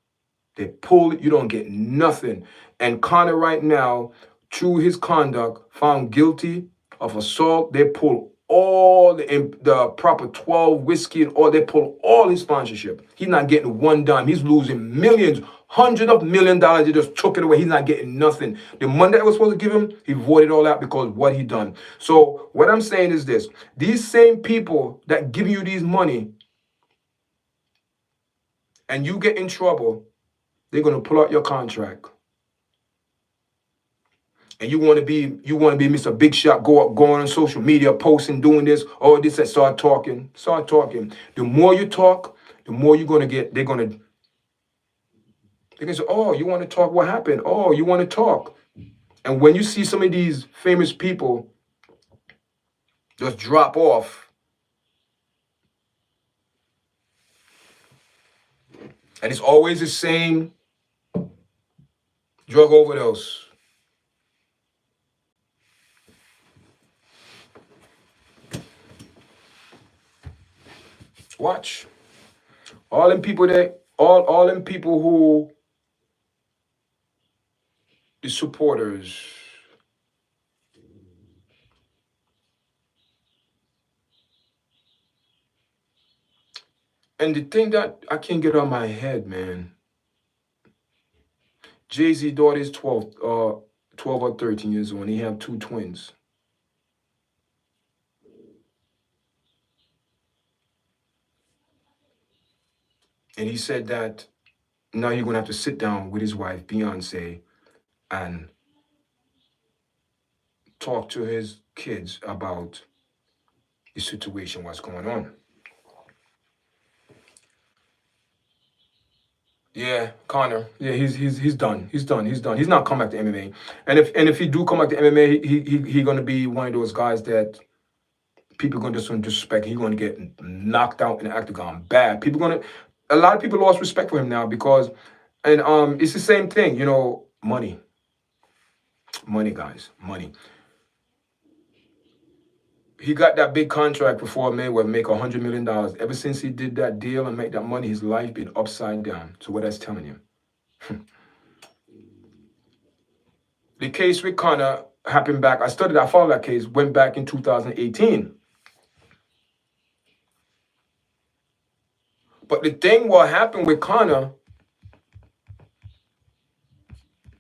They pull it, you don't get nothing. And Conor right now, through his conduct, found guilty of assault. They pull all the proper 12 whiskey and all, they pull all his sponsorship. He's not getting one dime. He's losing millions, hundreds of million dollars. They just took it away. He's not getting nothing. The money that I was supposed to give him, he voided all out because of what he done. So what I'm saying is this. These same people that give you these money and you get in trouble, they're going to pull out your contract. And you want to be Mr. Big Shot, going on social media, posting, doing this, all this, and start talking. The more you talk, the more you're going to get, they're going to say, oh, you want to talk? What happened? Oh, you want to talk? And when you see some of these famous people just drop off, and it's always the same drug overdose. Watch. All them people all them people who, the supporters, and the thing that I can't get on my head, man. Jay-Z daughter is 12 or 13 years old, and he have 2 twins. And he said that now you're going to have to sit down with his wife, Beyonce, and talk to his kids about the situation, what's going on. Yeah, Conor. Yeah, he's done. He's done. He's not come back to MMA. And if he do come back to MMA, he gonna be one of those guys that people gonna just disrespect. He's gonna get knocked out in the octagon bad. A lot of people lost respect for him now because, and it's the same thing, you know, money, guys, money. He got that big contract before Mayweather make $100 million. Ever since he did that deal and make that money, his life been upside down. So what that's telling you. The case with Conor happened back. I followed that case, went back in 2018. But the thing what happened with Conor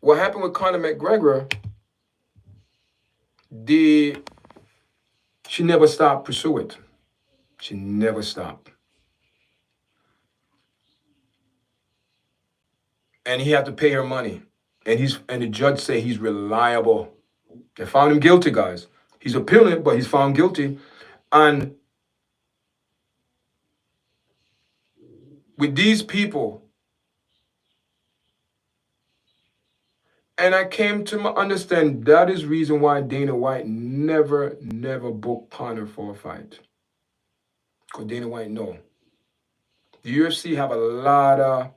McGregor, she never stopped pursuing it. She never stopped. And he had to pay her money. And the judge say he's reliable. They found him guilty, guys. He's appealing, but he's found guilty. And with these people, and I came to understand that is reason why Dana White never booked Conor for a fight. Because Dana White know. The UFC have a lot of,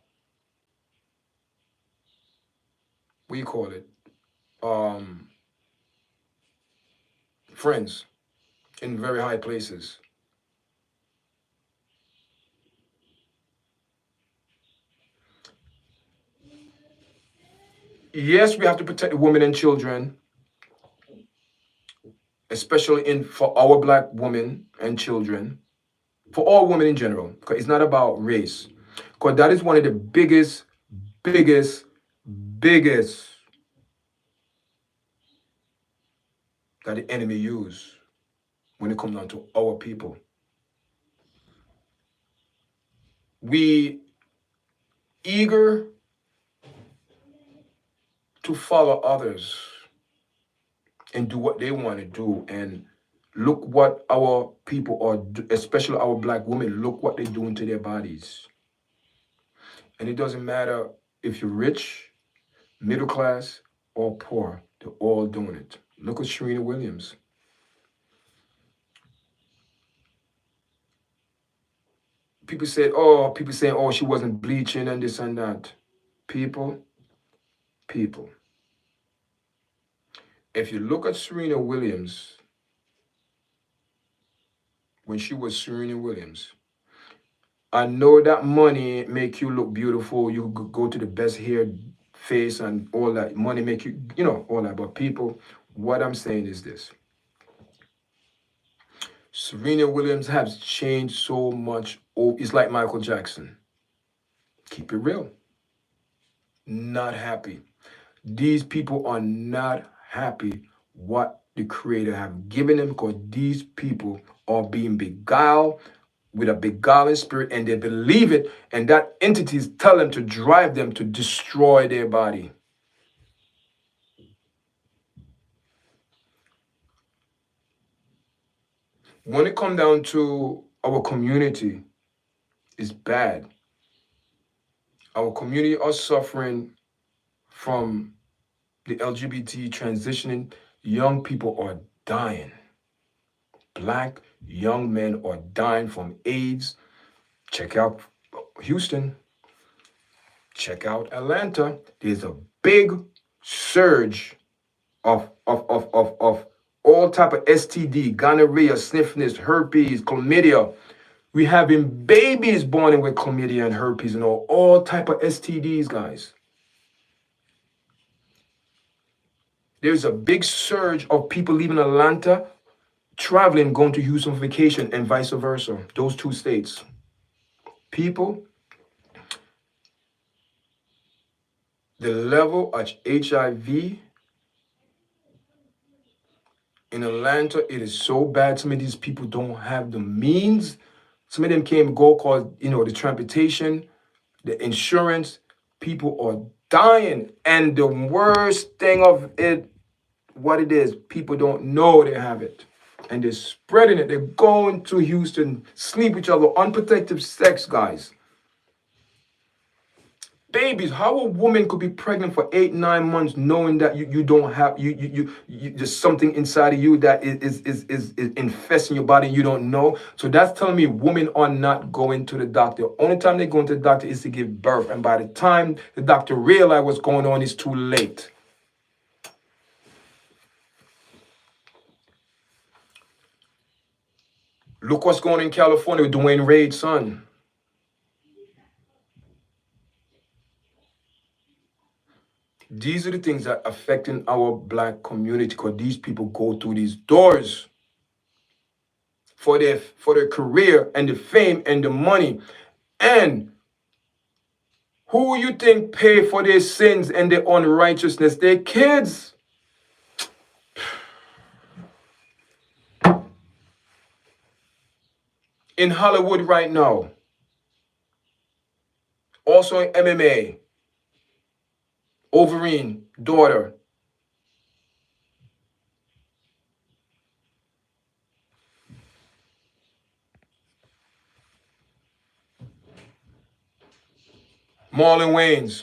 what do you call it? Friends in very high places. Yes, we have to protect the women and children, especially for our black women and children, for all women in general, because it's not about race. Because that is one of the biggest biggest, biggest that the enemy use when it comes down to our people. We eager to follow others and do what they want to do. And look what our people are, especially our black women, look what they're doing to their bodies. And it doesn't matter if you're rich, middle class, or poor, they're all doing it. Look at Serena Williams. People saying, oh, she wasn't bleaching and this and that. People, if you look at Serena Williams, when she was Serena Williams, I know that money make you look beautiful. You could go to the best hair, face, and all that. Money make you, all that. But people, what I'm saying is this. Serena Williams has changed so much. Oh, it's like Michael Jackson. Keep it real. Not happy. These people are not happy what the Creator have given them, because these people are being beguiled with a beguiling spirit, and they believe it, and that entities tell them to drive them to destroy their body. When it comes down to our community, it's bad. Our community are suffering from the LGBT transitioning. Young people are dying. Black young men are dying from AIDS. Check out Houston. Check out Atlanta. There's a big surge of all type of STD, gonorrhea, sniffness, herpes, chlamydia. We having babies born in with chlamydia and herpes and all type of STDs, guys. There's a big surge of people leaving Atlanta, traveling, going to Houston for vacation, and vice versa. Those two states. People, the level of HIV in Atlanta, it is so bad. Some of these people don't have the means. Some of them can't go cause, the transportation, the insurance. People are dying. And the worst thing of it, what it is, people don't know they have it. And they're spreading it. They're going to Houston, sleep with each other, unprotected sex, guys. Babies, how a woman could be pregnant for 8-9 months knowing that you don't have there's something inside of you that is infesting your body and you don't know. So that's telling me women are not going to the doctor. Only time they go to the doctor is to give birth, and by the time the doctor realizes what's going on, it's too late. Look what's going on in California with Dwayne Wade's son. These are the things that are affecting our black community, because these people go through these doors for their career and the fame and the money. And who you think pay for their sins and their unrighteousness? Their kids. In Hollywood right now, also in MMA, Overeem, daughter. Marlon Wayans,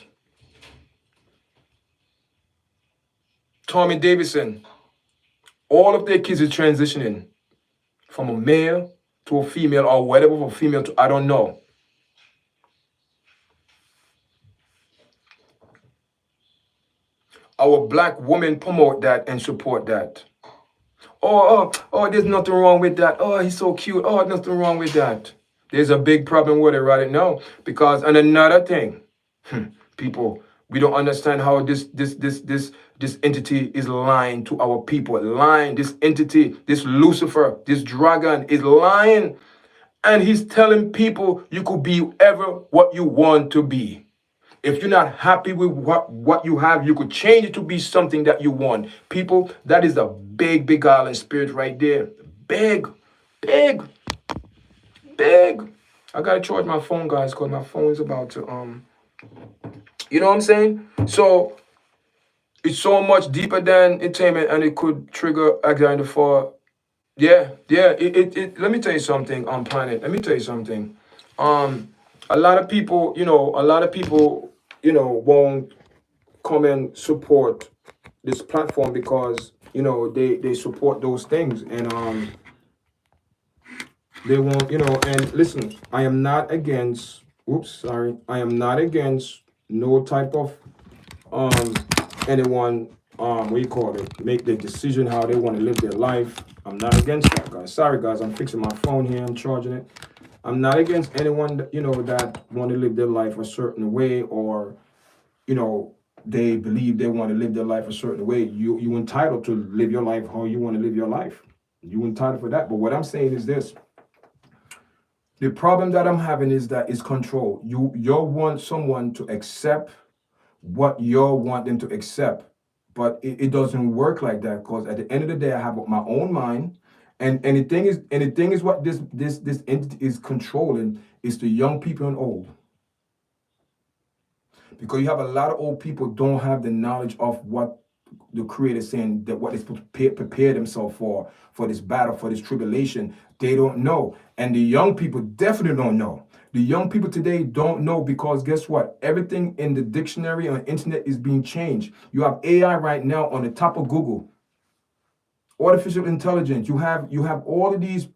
Tommy Davidson, all of their kids are transitioning from a male to a female, or whatever, from female to, I don't know. Our black women promote that and support that. Oh, there's nothing wrong with that. Oh, he's so cute. Oh, nothing wrong with that. There's a big problem with it right now. Because, and another thing, people, we don't understand how this entity is lying to our people. Lying, this entity, this Lucifer, this dragon is lying. And he's telling people you could be ever what you want to be. If you're not happy with what you have, you could change it to be something that you want. People, that is a big, big island spirit right there. Big, big, big. I gotta charge my phone, guys, because my phone's about to you know what I'm saying? So it's so much deeper than entertainment, and it could trigger anxiety for yeah. Let me tell you something on planet. Let me tell you something. Um, a lot of people, won't come and support this platform because they support those things, and they won't, and listen, I am not against, oops, sorry, I am not against no type of um anyone, what do you call it, make the decision how they want to live their life. I'm not against that, guys. Sorry, guys, I'm fixing my phone here, I'm charging it. I'm not against anyone that, that want to live their life a certain way, or you know they believe they want to live their life a certain way. You entitled to live your life how you want to live your life. You entitled for that. But what I'm saying is this: the problem that I'm having is that it's control. You want someone to accept what you want them to accept, but it doesn't work like that, because at the end of the day, I have my own mind, and the thing is what this entity is controlling is the young people and old, because you have a lot of old people don't have the knowledge of what the creator is saying, that what they prepare themselves for this battle, for this tribulation. They don't know, and the young people definitely don't know. The young people today don't know, because guess what? Everything in the dictionary on the internet is being changed. You have AI right now on the top of Google, artificial intelligence. You have all of these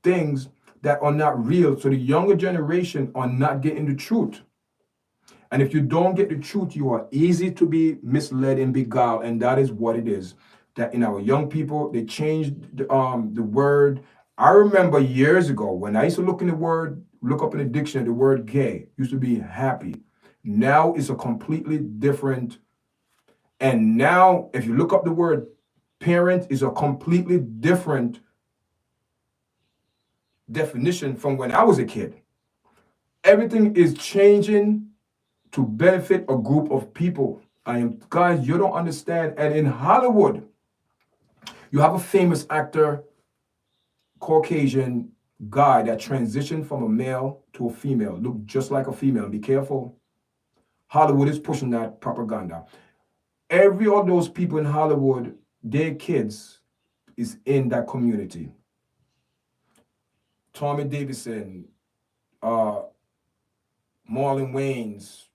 things that are not real. So the younger generation are not getting the truth. And if you don't get the truth, you are easy to be misled and beguiled. And that is what it is. That in our young people, they changed the word. I remember years ago when I used to look up in the dictionary, the word gay used to be happy. Now it's a completely different. And now if you look up the word parent, is a completely different definition from when I was a kid. Everything is changing to benefit a group of people. Guys, you don't understand. And in Hollywood, you have a famous actor, Caucasian guy that transitioned from a male to a female, look just like a female. Be careful. Hollywood is pushing that propaganda. Every of those people in Hollywood, their kids is in that community. Tommy Davidson, uh, Marlon Wayans,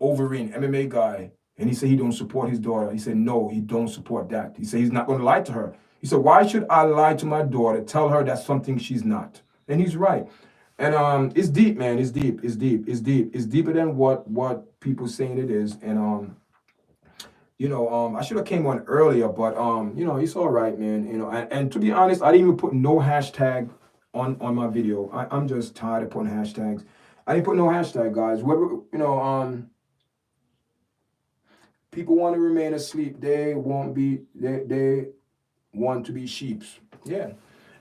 Overeem, MMA guy, and he said he don't support his daughter. He said, no, he don't support that. He said he's not going to lie to her. He said, why should I lie to my daughter, tell her that's something she's not? And he's right. And it's deep, man. It's deep. It's deep. It's deep. It's deeper than what people saying it is. And I should have came on earlier, but it's all right, man. And to be honest, I didn't even put no hashtag on my video. I'm just tired of putting hashtags. I didn't put no hashtag, guys. People want to remain asleep. They won't be. They want to be sheeps. Yeah.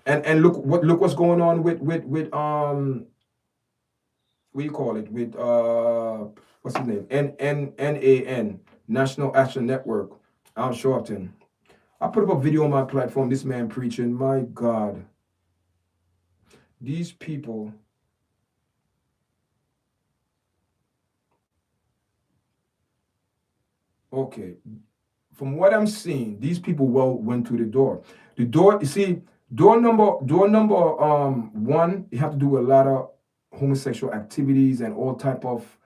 And look what's going on with what do you call it, with what's his name, NAN, National Action Network, Al Sharpton. I put up a video on my platform. This man preaching. My God, these people. Okay, from what I'm seeing, these people went through the door. The door, you see, door number one, you have to do a lot of homosexual activities and all type of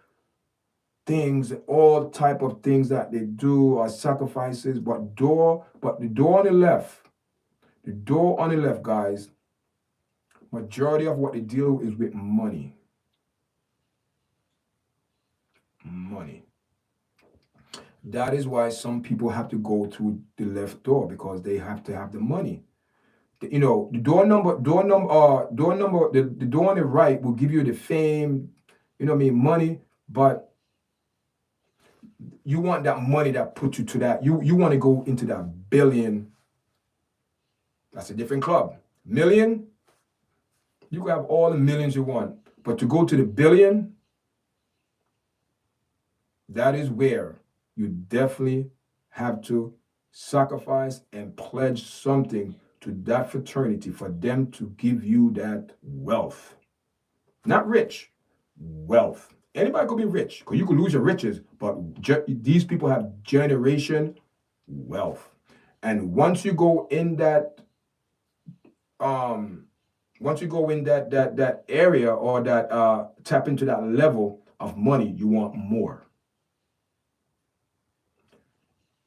things, that they do are sacrifices. But the door on the left, guys, majority of what they deal is with money. Money. That is why some people have to go through the left door, because they have to have the money. The door number, the door on the right will give you the fame, money, but you want that money that puts you to that. You want to go into that billion. That's a different club. Million, you can have all the millions you want, but to go to the billion, that is where you definitely have to sacrifice and pledge something to that fraternity for them to give you that wealth. Not rich, wealth. Anybody could be rich, because you could lose your riches, but these people have generation wealth. And once you go in that that area, or that tap into that level of money, you want more.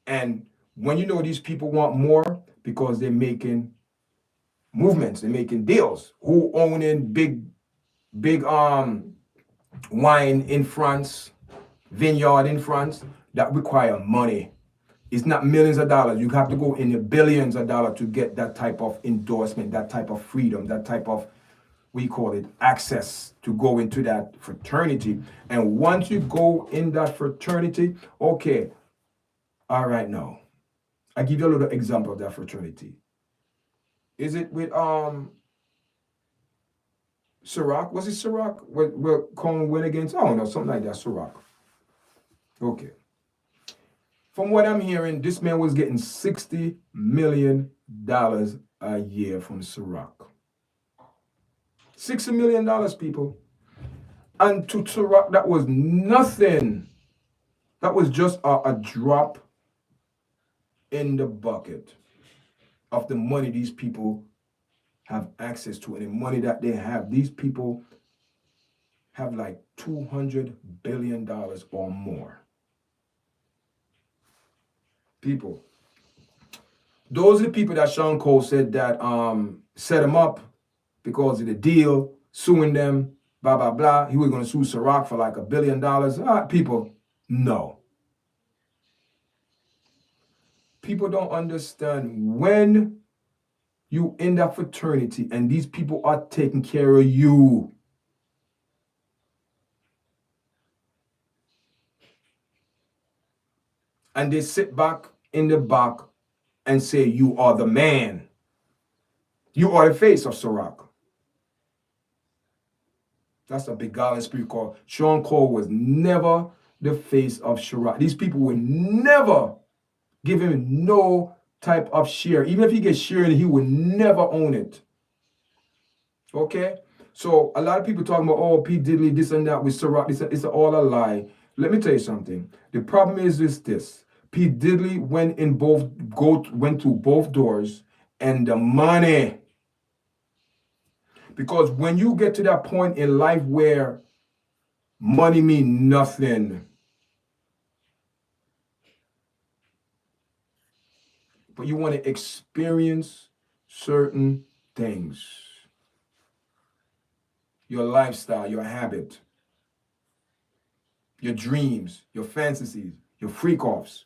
And when you know these people want more, because they're making movements, they're making deals. Who owning big wine in France, vineyard in France, that require money. It's not millions of dollars. You have to go in the billions of dollars to get that type of endorsement, that type of freedom, that type of, we call it, access to go into that fraternity. And once you go in that fraternity, okay, all right, now, I give you a little example of that fraternity. Is it with Ciroc? Was it Ciroc? Where Cohen went against? I don't know, something like that, Ciroc. Okay. From what I'm hearing, this man was getting $60 million a year from Ciroc. $60 million, people. And to Ciroc, that was nothing. That was just a drop in the bucket of the money these people have access to, and the money that they have. These people have like $200 billion or more. People. Those are the people that Sean Cole said that set him up because of the deal, suing them, blah, blah, blah. He was going to sue Ciroc for like $1 billion. People, no. People don't understand when you in that fraternity and these people are taking care of you. And they sit back in the back and say, you are the man. You are the face of Ciroc. That's a big golden spirit call. Sean Cole was never the face of Ciroc. These people would never give him no type of share. Even if he gets shared, he would never own it. Okay? So a lot of people talking about, oh, P. Diddley, this and that with Ciroc. It's all a lie. Let me tell you something. The problem is this. P. Diddley went to both doors, and the money. Because when you get to that point in life where money means nothing, but you want to experience certain things, your lifestyle, your habit, your dreams, your fantasies, your freak-offs.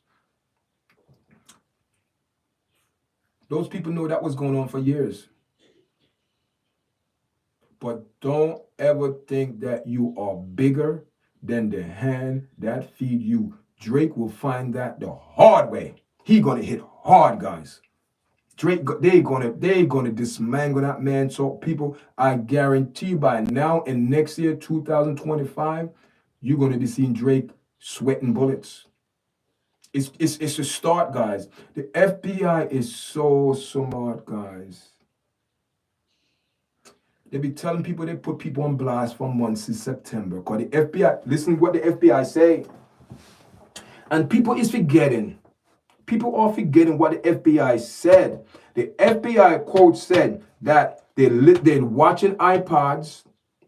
Those people know that was going on for years. But don't ever think that you are bigger than the hand that feed you. Drake will find that the hard way. He gonna hit hard, guys. Drake, they gonna dismantle that man. So people, I guarantee by now and next year, 2025, you're gonna be seeing Drake sweating bullets. It's a start, guys. The FBI is so smart, guys. They be telling people they put people on blast for months in September. Because the FBI, listen to what the FBI say. And people is forgetting. People are forgetting what the FBI said. The FBI quote said that they're watching iPods,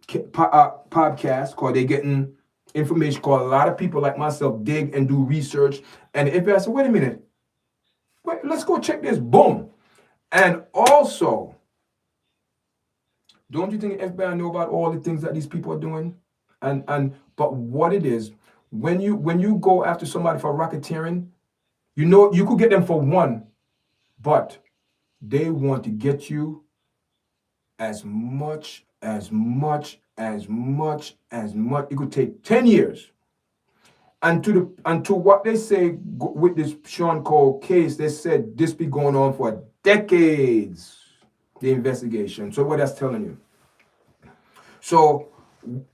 podcasts, because they're getting information, because a lot of people like myself dig and do research. And the FBI said, wait a minute. Let's go check this. Boom. And also, don't you think the FBI know about all the things that these people are doing? But what it is, when you go after somebody for racketeering, you know you could get them for one, but they want to get you as much. It could take 10 years. And to what they say with this Sean Cole case, they said this be going on for decades, the investigation. So what that's telling you. So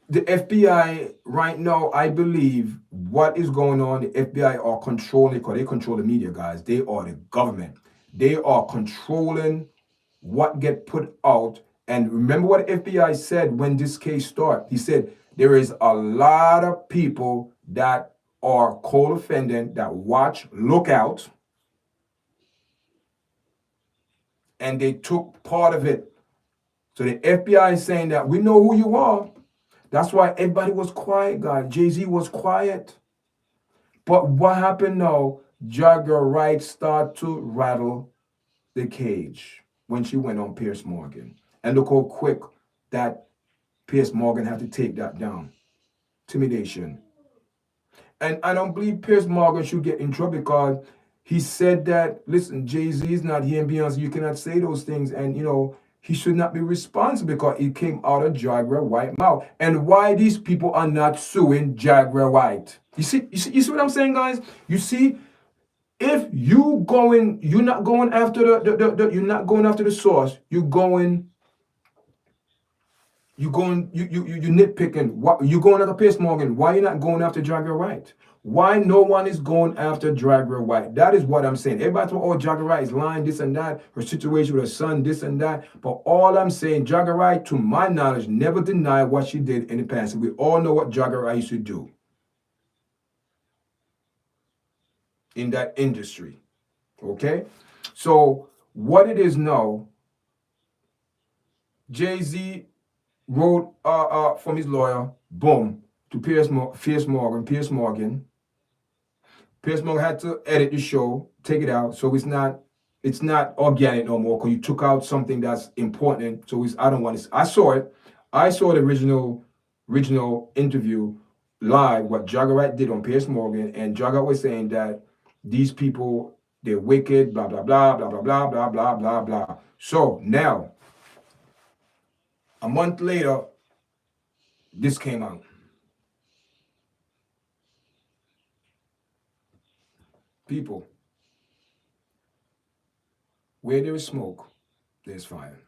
the FBI right now, I believe what is going on, the FBI are controlling, because they control the media, guys. They are the government. They are controlling what get put out. And remember what the FBI said when this case started. He said there is a lot of people that are co-defendant that watch, look out, and they took part of it. So the FBI is saying that we know who you are. That's why everybody was quiet, guys. Jay-Z was quiet. But what happened now? Jagger Wright started to rattle the cage when she went on Piers Morgan. And look how quick that Piers Morgan had to take that down. Intimidation. And I don't believe Piers Morgan should get in trouble because he said that, listen, Jay-Z is not here and Beyonce, you cannot say those things. And, you know, he should not be responsible because it came out of Jaguar White mouth. And why these people are not suing Jaguar White. You see what I'm saying, guys? You see, if you're not going after you're not going after the source, you nitpicking. What you going after Piers Morgan? Why you not going after Jaguar White? Why no one is going after Jaguar White? That is what I'm saying. Everybody thought, oh, Jaguar White is lying, this and that. Her situation with her son, this and that. But all I'm saying, Jaguar White, to my knowledge, never denied what she did in the past. And we all know what Jaguar White used to do in that industry. Okay? So what it is now, Jay-Z wrote from his lawyer, boom, to Piers Morgan. Piers Morgan had to edit the show, take it out, so it's not organic no more because you took out something that's important. So I don't want to. I saw it. I saw the original interview live. What Jaguar did on Piers Morgan, and Jaguar was saying that these people, they're wicked, blah blah blah blah blah blah blah blah blah blah. So now, a month later, this came out. People, where there is smoke, there's fire.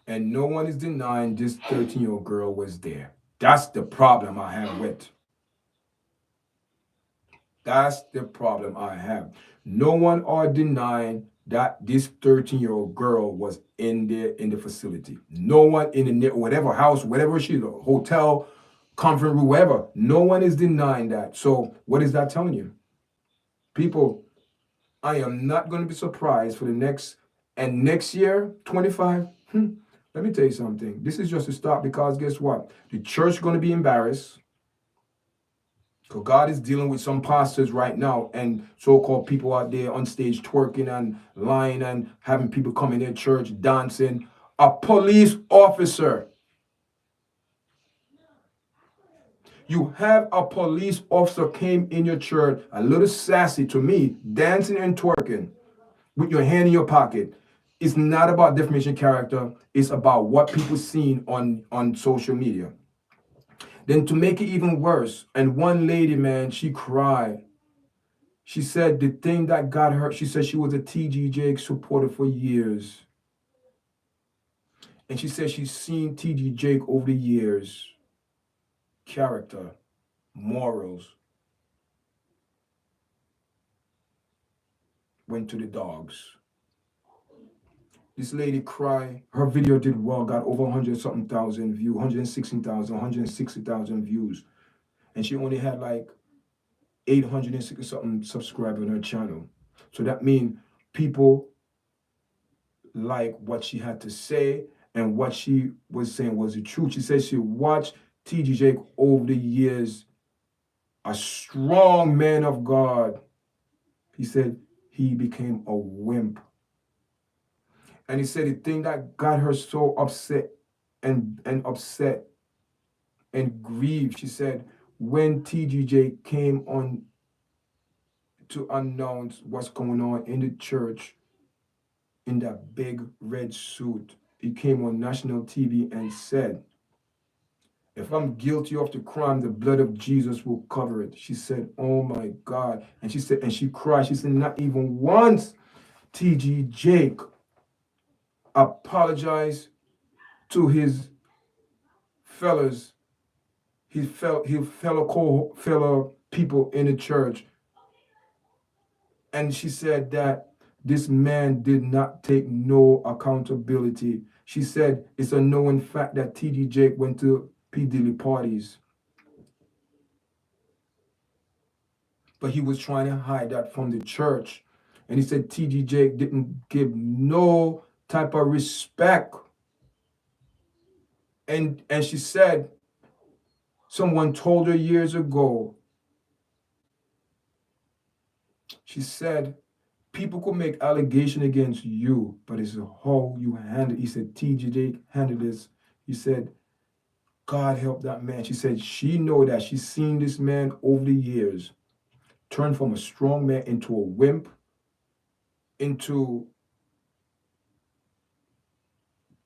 And no one is denying this 13-year-old girl was there. That's the problem I have with. That's the problem I have. No one are denying that this 13-year-old girl was in there in the facility. No one in the whatever house, whatever she's, hotel, conference room, whatever. No one is denying that. So what is that telling you? People, I am not going to be surprised for the next year, 25. Let me tell you something. This is just a start because guess what? The church is going to be embarrassed. Because God is dealing with some pastors right now and so-called people out there on stage twerking and lying and having people come in their church dancing. A police officer. You have a police officer came in your church, a little sassy to me, dancing and twerking with your hand in your pocket. It's not about defamation character. It's about what people seen on social media. Then to make it even worse, and one lady, man, she cried. She said the thing that got her, she said she was a T.D. Jakes supporter for years. And she said she's seen T.D. Jakes over the years. Character, morals, went to the dogs. This lady cried. Her video did well, got over 100-something thousand views, 116,000, 160,000 views. And she only had like 860-something subscribers on her channel. So that means people like what she had to say and what she was saying was the truth. She said she watched T.D. Jakes over the years, a strong man of God. He said he became a wimp. And he said the thing that got her so upset and upset and grieved, she said, when T.D. Jakes came on to announce what's going on in the church in that big red suit, he came on national TV and said, if I'm guilty of the crime, the blood of Jesus will cover it. She said, oh my God. And she said, and she cried. She said, not even once T.D. Jakes apologized to his fellas his fellow people in the church, and she said that this man did not take no accountability. She said it's a known fact that T.D. Jake went to P. Diddy parties, but he was trying to hide that from the church. And he said T.D. Jake didn't give no type of respect. And she said someone told her years ago, she said, people could make allegation against you, but it's how you handle it. He said, T.D. Jake handled this. He said, God help that man. She said she know that she's seen this man over the years turn from a strong man into a wimp, into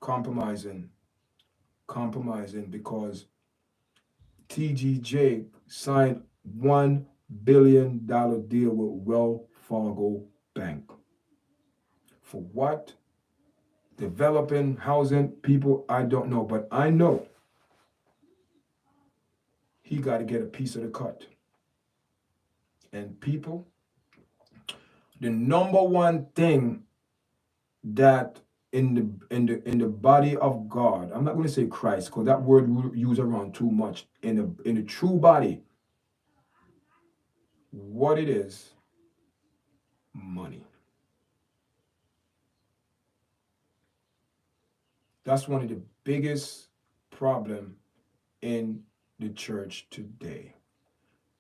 compromising because T.G. Jake signed $1 billion deal with Wells Fargo Bank. For what? Developing housing people, I don't know, but I know he got to get a piece of the cut. And people, the number one thing that in the body of God, I'm not going to say Christ because that word we use around too much. In the true body, what it is, money. That's one of the biggest problem in the church today.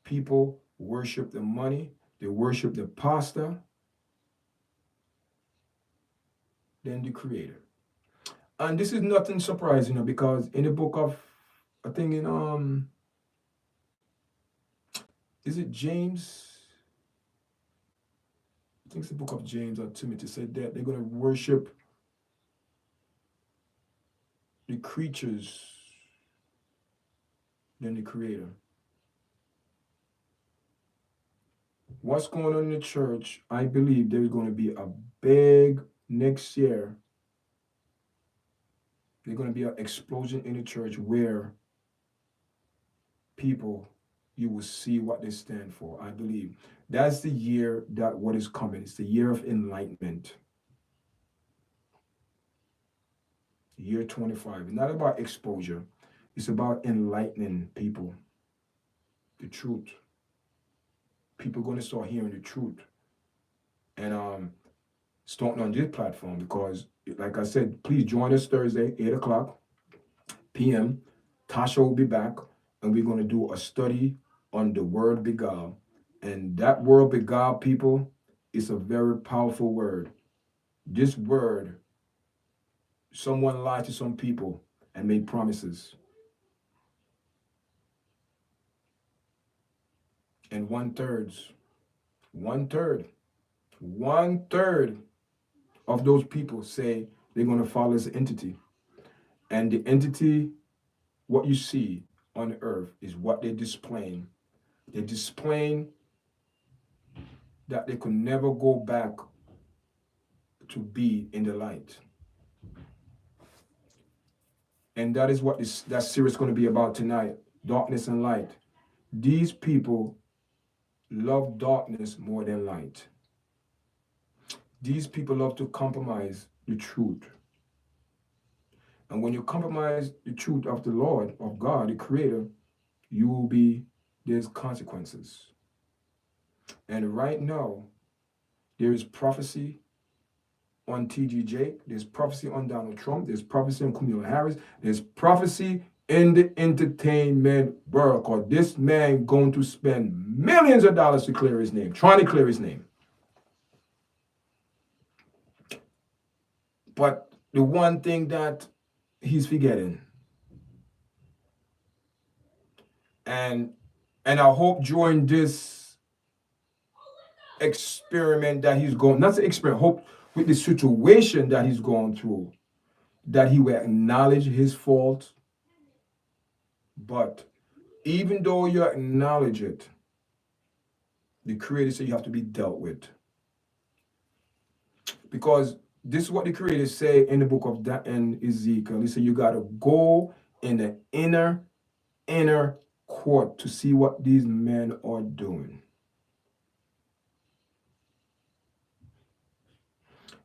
People worship the money, they worship the pastor, than the creator. And this is nothing surprising, because in the book of, I think in is it James? I think it's the book of James or Timothy said that they're going to worship the creatures than the creator. What's going on in the church, I believe there's going to be a big next year. There's going to be an explosion in the church where people, you will see what they stand for. I believe that's the year that what is coming. It's the year of enlightenment. Year 25. It's not about exposure. It's about enlightening people. The truth. People are going to start hearing the truth. And starting on this platform, because like I said, please join us Thursday, 8 o'clock p.m. Tasha will be back, and we're going to do a study on the word begal. And that word begal, people, is a very powerful word. This word, someone lied to some people and made promises. And one third of those people say they're going to follow this entity. And the entity, what you see on the earth, is what they're displaying. They're displaying that they could never go back to be in the light. And that is what that series is going to be about tonight, darkness and light. These people love darkness more than light. These people love to compromise the truth. And when you compromise the truth of the Lord, of God, the Creator, there's consequences. And right now, there is prophecy on T.G. Jake, there's prophecy on Donald Trump, there's prophecy on Kamala Harris, there's prophecy in the entertainment world, because this man going to spend millions of dollars to clear his name, trying to clear his name. But the one thing that he's forgetting, and I hope during this experiment that he's going, not the experiment, hope with the situation that he's going through, that he will acknowledge his fault. But even though you acknowledge it, the Creator said you have to be dealt with. Because this is what the Creator say in the book of Ezekiel. He said you got to go in the inner court to see what these men are doing.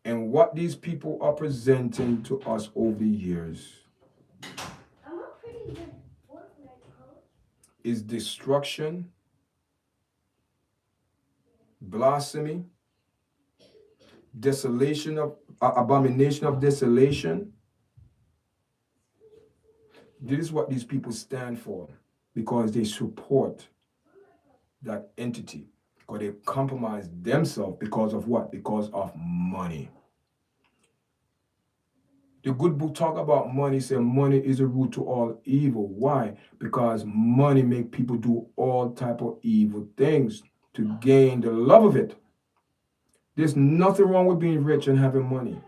And what these people are presenting to us over the years is destruction, blasphemy, desolation of abomination of desolation. This is what these people stand for, because they support that entity, because they compromise themselves because of what? Because of money. The good book talk about money, say money is a root to all evil. Why? Because money make people do all type of evil things to gain the love of it. There's nothing wrong with being rich and having money,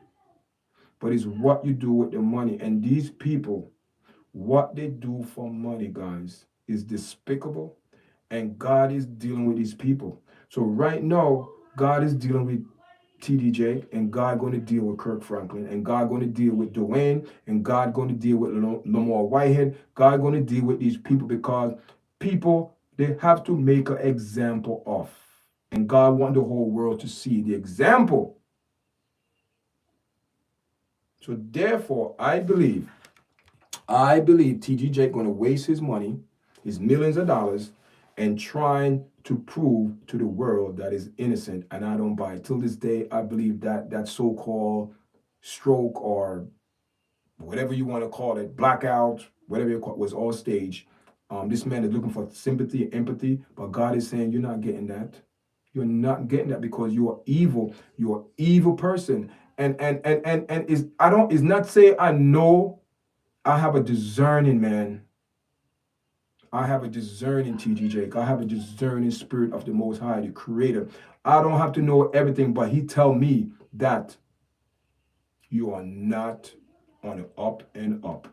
but it's what you do with the money. And these people, what they do for money, guys, is despicable, and God is dealing with these people. So right now, God is dealing with TDJ, and God going to deal with Kirk Franklin, and God going to deal with Dwayne, and God going to deal with Lamar Whitehead. God going to deal with these people, because people, they have to make an example of. And God wants the whole world to see the example. So therefore, I believe TDJ going to waste his money, his millions of dollars, and trying to prove to the world that is innocent. And I don't buy it. Till this day, I believe that that so-called stroke, or whatever you want to call it, blackout, whatever you call it, was all staged. This man is looking for sympathy, empathy, but God is saying, you're not getting that. You're not getting that, because you are evil. You're an evil person. And it's not say I know. I have a discerning man. I have a discerning TGJ. I have a discerning spirit of the Most High, the Creator. I don't have to know everything, but He tell me that you are not on the up and up.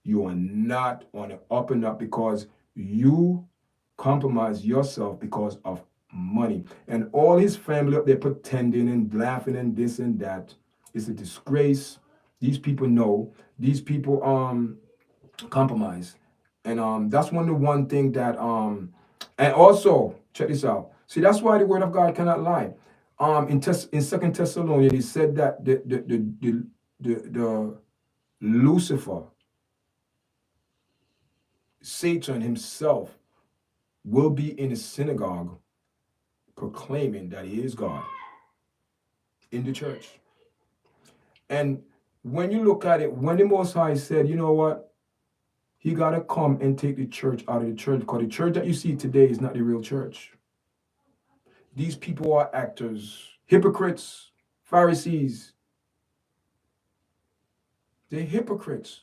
You are not on the up and up, because you compromise yourself because of money. And all his family up there pretending and laughing and this and that. It's a disgrace. These people know. These people compromise. And that's one thing that and also check this out. See, that's why the word of God cannot lie. In Second Thessalonians, he said that the Lucifer, Satan himself, will be in the synagogue proclaiming that he is God in the church. And when you look at it, when the Most High said, you know what, He got to come and take the church out of the church, because the church that you see today is not the real church. These people are actors, hypocrites, Pharisees. They're hypocrites.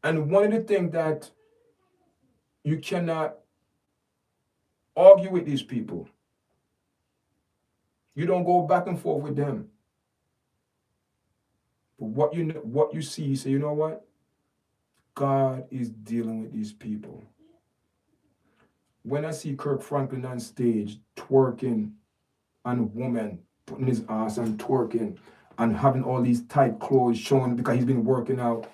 And one of the things that you cannot argue with these people. You don't go back and forth with them. But what you see, you say, you know what? God is dealing with these people. When I see Kirk Franklin on stage twerking, and a woman putting his ass and twerking and having all these tight clothes showing because he's been working out,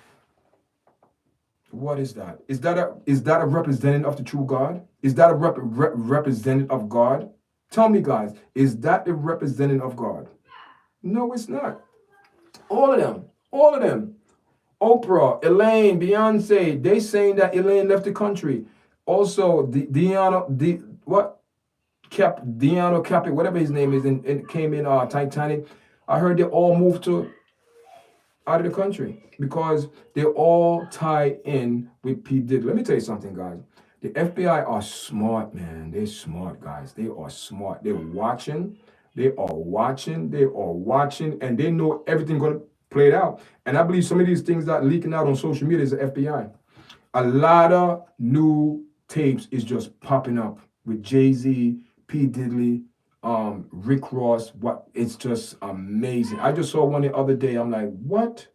what is that? Is that a representative of the true God? Is that a representative of God? Tell me, guys, is that the representative of God? No, it's not. All of them. Oprah, Elaine, Beyonce, they saying that Elaine left the country. Also, Deanna Capri, whatever his name is, and came in Titanic. I heard they all moved out of the country because they all tie in with P. Diddy. Let me tell you something, guys. The FBI are smart, man. They're smart, guys. They are smart. They're watching. They are watching. And they know everything going to play it out. And I believe some of these things that leaking out on social media is the FBI. A lot of new tapes is just popping up with Jay-Z, P. Diddy, Rick Ross. It's just amazing. I just saw one the other day. I'm like, what?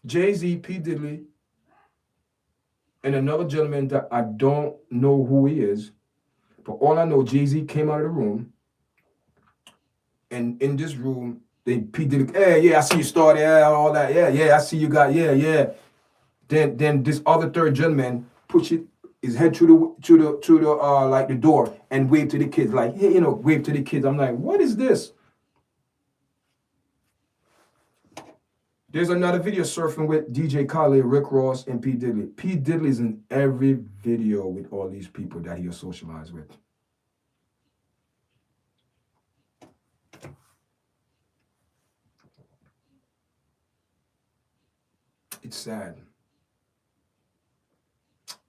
Jay-Z, P. Diddy, and another gentleman that I don't know who he is, but all I know, Jay-Z came out of the room, and in this room, They P Diddy, hey, yeah, I see you started, yeah, all that, yeah, I see you got, yeah. Then this other third gentleman push his head through the like the door and wave to the kids, like, hey, wave to the kids. I'm like, what is this? There's another video surfing with DJ Khaled, Rick Ross, and P Diddy. P Diddy's in every video with all these people that he socialized with. It's sad.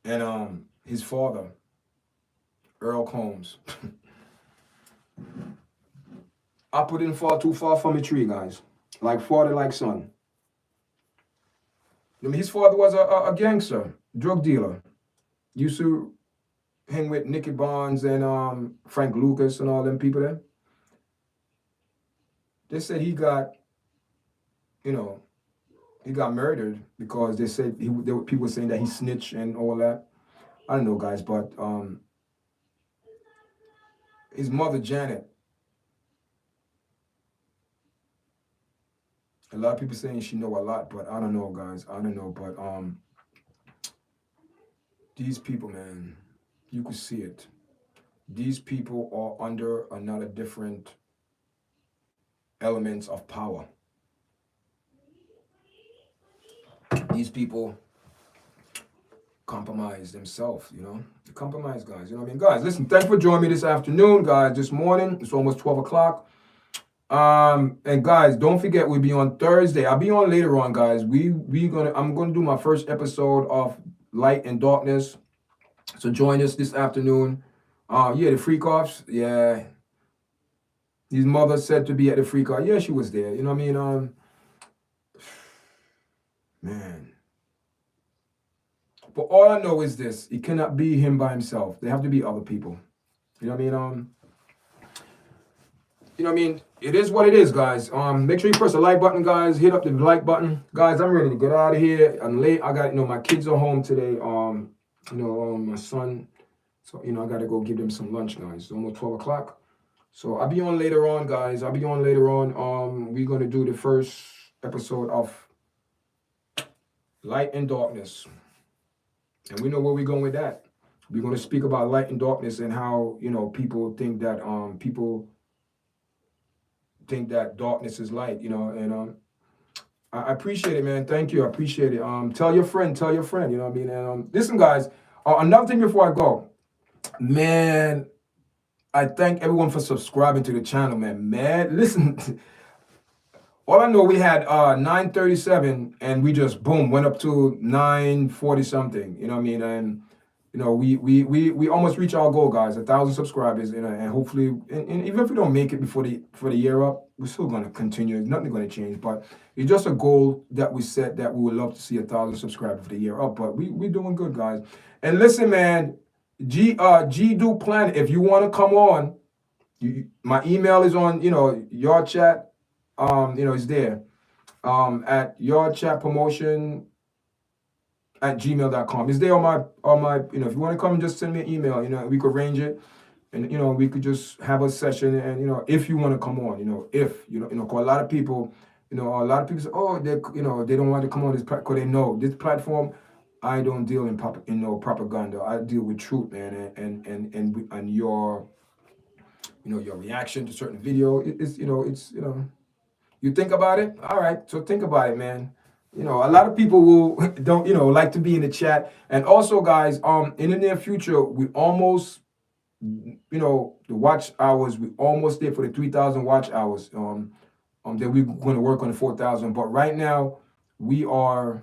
And his father, Earl Combs. I put in far too far from a tree, guys. Like father, like son. I mean, his father was a gangster, drug dealer. Used to hang with Nicky Barnes and Frank Lucas and all them people there. They said he got, he got murdered because they said there were people saying that he snitched and all that. I don't know, guys, but his mother, Janet, a lot of people saying she know a lot, but I don't know, guys. I don't know, but these people, man, you could see it. These people are under another different elements of power. These people compromise themselves, They compromise, guys. You know what I mean? Guys, listen, thanks for joining me this afternoon, guys. This morning, it's almost 12 o'clock. And guys, don't forget we'll be on Thursday. I'll be on later on, guys. I'm gonna do my first episode of Light and Darkness. So join us this afternoon. The freak offs, yeah. His mother said to be at the freak off. Yeah, she was there. You know what I mean? Man. But all I know is this: it cannot be him by himself. There have to be other people. You know what I mean? You know what I mean? It is what it is, guys. Make sure you press the like button, guys. Hit up the like button. Guys, I'm ready to get out of here. I'm late. I got, my kids are home today. My son. So, I got to go give them some lunch, guys. It's almost 12 o'clock. So I'll be on later on, guys. We're going to do the first episode of Light and Darkness. And we know where we're going with that. We're going to speak about light and darkness and how, people think that darkness is light, and I appreciate it, man. Thank you. I appreciate it. Tell your friend, you know what I mean? And listen, guys, another thing before I go, man, I thank everyone for subscribing to the channel, man. Listen, all I know, we had 937 and we just boom went up to 940 something, you know what I mean? And we almost reach our goal, guys, 1,000 subscribers, and hopefully, and even if we don't make it before the year up, we're still going to continue. Nothing going to change, but it's just a goal that we set, that we would love to see 1,000 subscribers for the year up. But we're doing good, guys. And listen, man, G Do Planet, if you want to come on, my email is on, YARDCHAT, it's there, at YARDCHAT promotion@gmail.com. It's there on my, if you want to come, just send me an email, we could arrange it, and, we could just have a session, and, if you want to come on, cause a lot of people, say, oh, they don't want to come on this platform, because they know this platform, I don't deal in propaganda. I deal with truth, man, and your, your reaction to certain video, you think about it, all right, so think about it, man. A lot of people will don't, like to be in the chat. And also, guys, in the near future, we almost, the watch hours, we almost there for the 3,000 watch hours. That we're going to work on the 4,000. But right now, we are,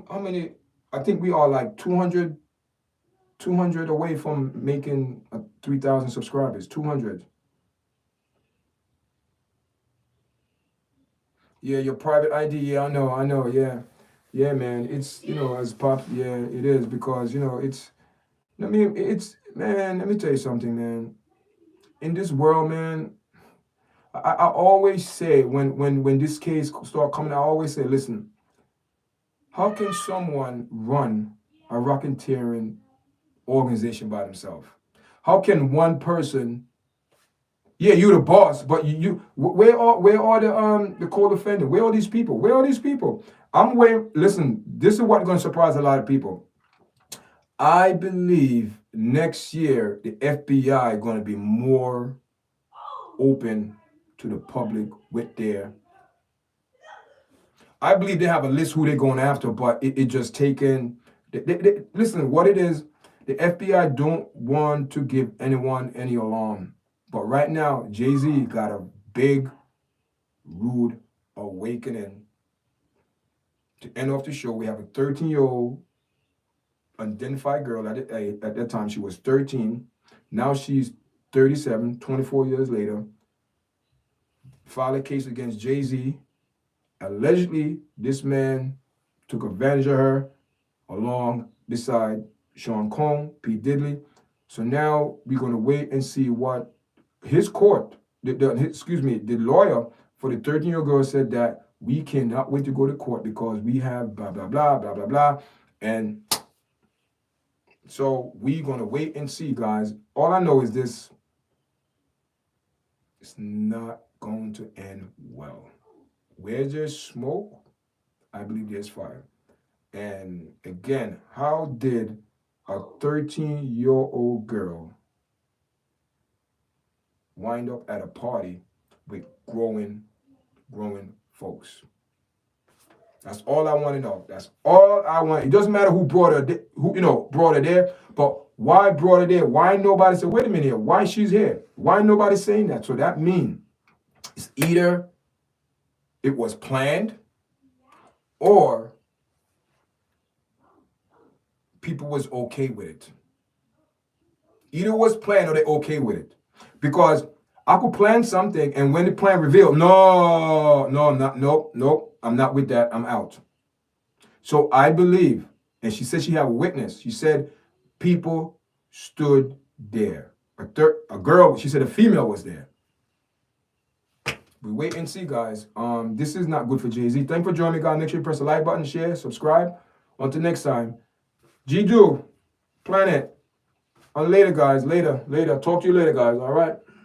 how many? I think we are like 200 away from making 3,000 subscribers. 200. Yeah, your private ID. Yeah, I know. Yeah, man. It's, as pop. Yeah, it is, because, it's, man, let me tell you something, man. In this world, man, I always say, when this case start coming, I always say, listen, how can someone run a racketeering organization by themselves? How can one person Yeah, you the boss, but where are the co-defendant? Where are these people? Where are these people? I'm waiting. Listen, this is what's going to surprise a lot of people. I believe next year the FBI going to be more open to the public with their. I believe they have a list who they're going after, but it just taken. Listen, what it is, the FBI don't want to give anyone any alarm. But right now, Jay-Z got a big, rude awakening. To end off the show, we have a 13-year-old unidentified girl. At that time, she was 13. Now she's 37, 24 years later. Filed a case against Jay-Z. Allegedly, this man took advantage of her along beside Sean Combs, P. Diddy. So now we're going to wait and see what his court, the lawyer for the 13-year-old girl said that we cannot wait to go to court because we have blah, blah, blah, blah, blah, blah. And so we're going to wait and see, guys. All I know is this. It's not going to end well. Where there's smoke, I believe there's fire. And again, how did a 13-year-old girl wind up at a party with growing folks? That's all I want to know. That's all I want. It doesn't matter who brought her, brought her there, but why brought her there? Why nobody said, wait a minute here, why she's here? Why nobody saying that? So that means it's either it was planned or people was okay with it. Either it was planned or they okay with it. Because I could plan something and when the plan revealed, no, I'm not, nope, I'm not with that, I'm out. So I believe, and she said she had a witness, she said people stood there. A girl, she said a female was there. We wait and see, guys. This is not good for Jay-Z. Thank you for joining me, guys. Make sure you press the like button, share, subscribe. Until next time. G-Do, Planet. Later, guys. Later. Talk to you later, guys. All right.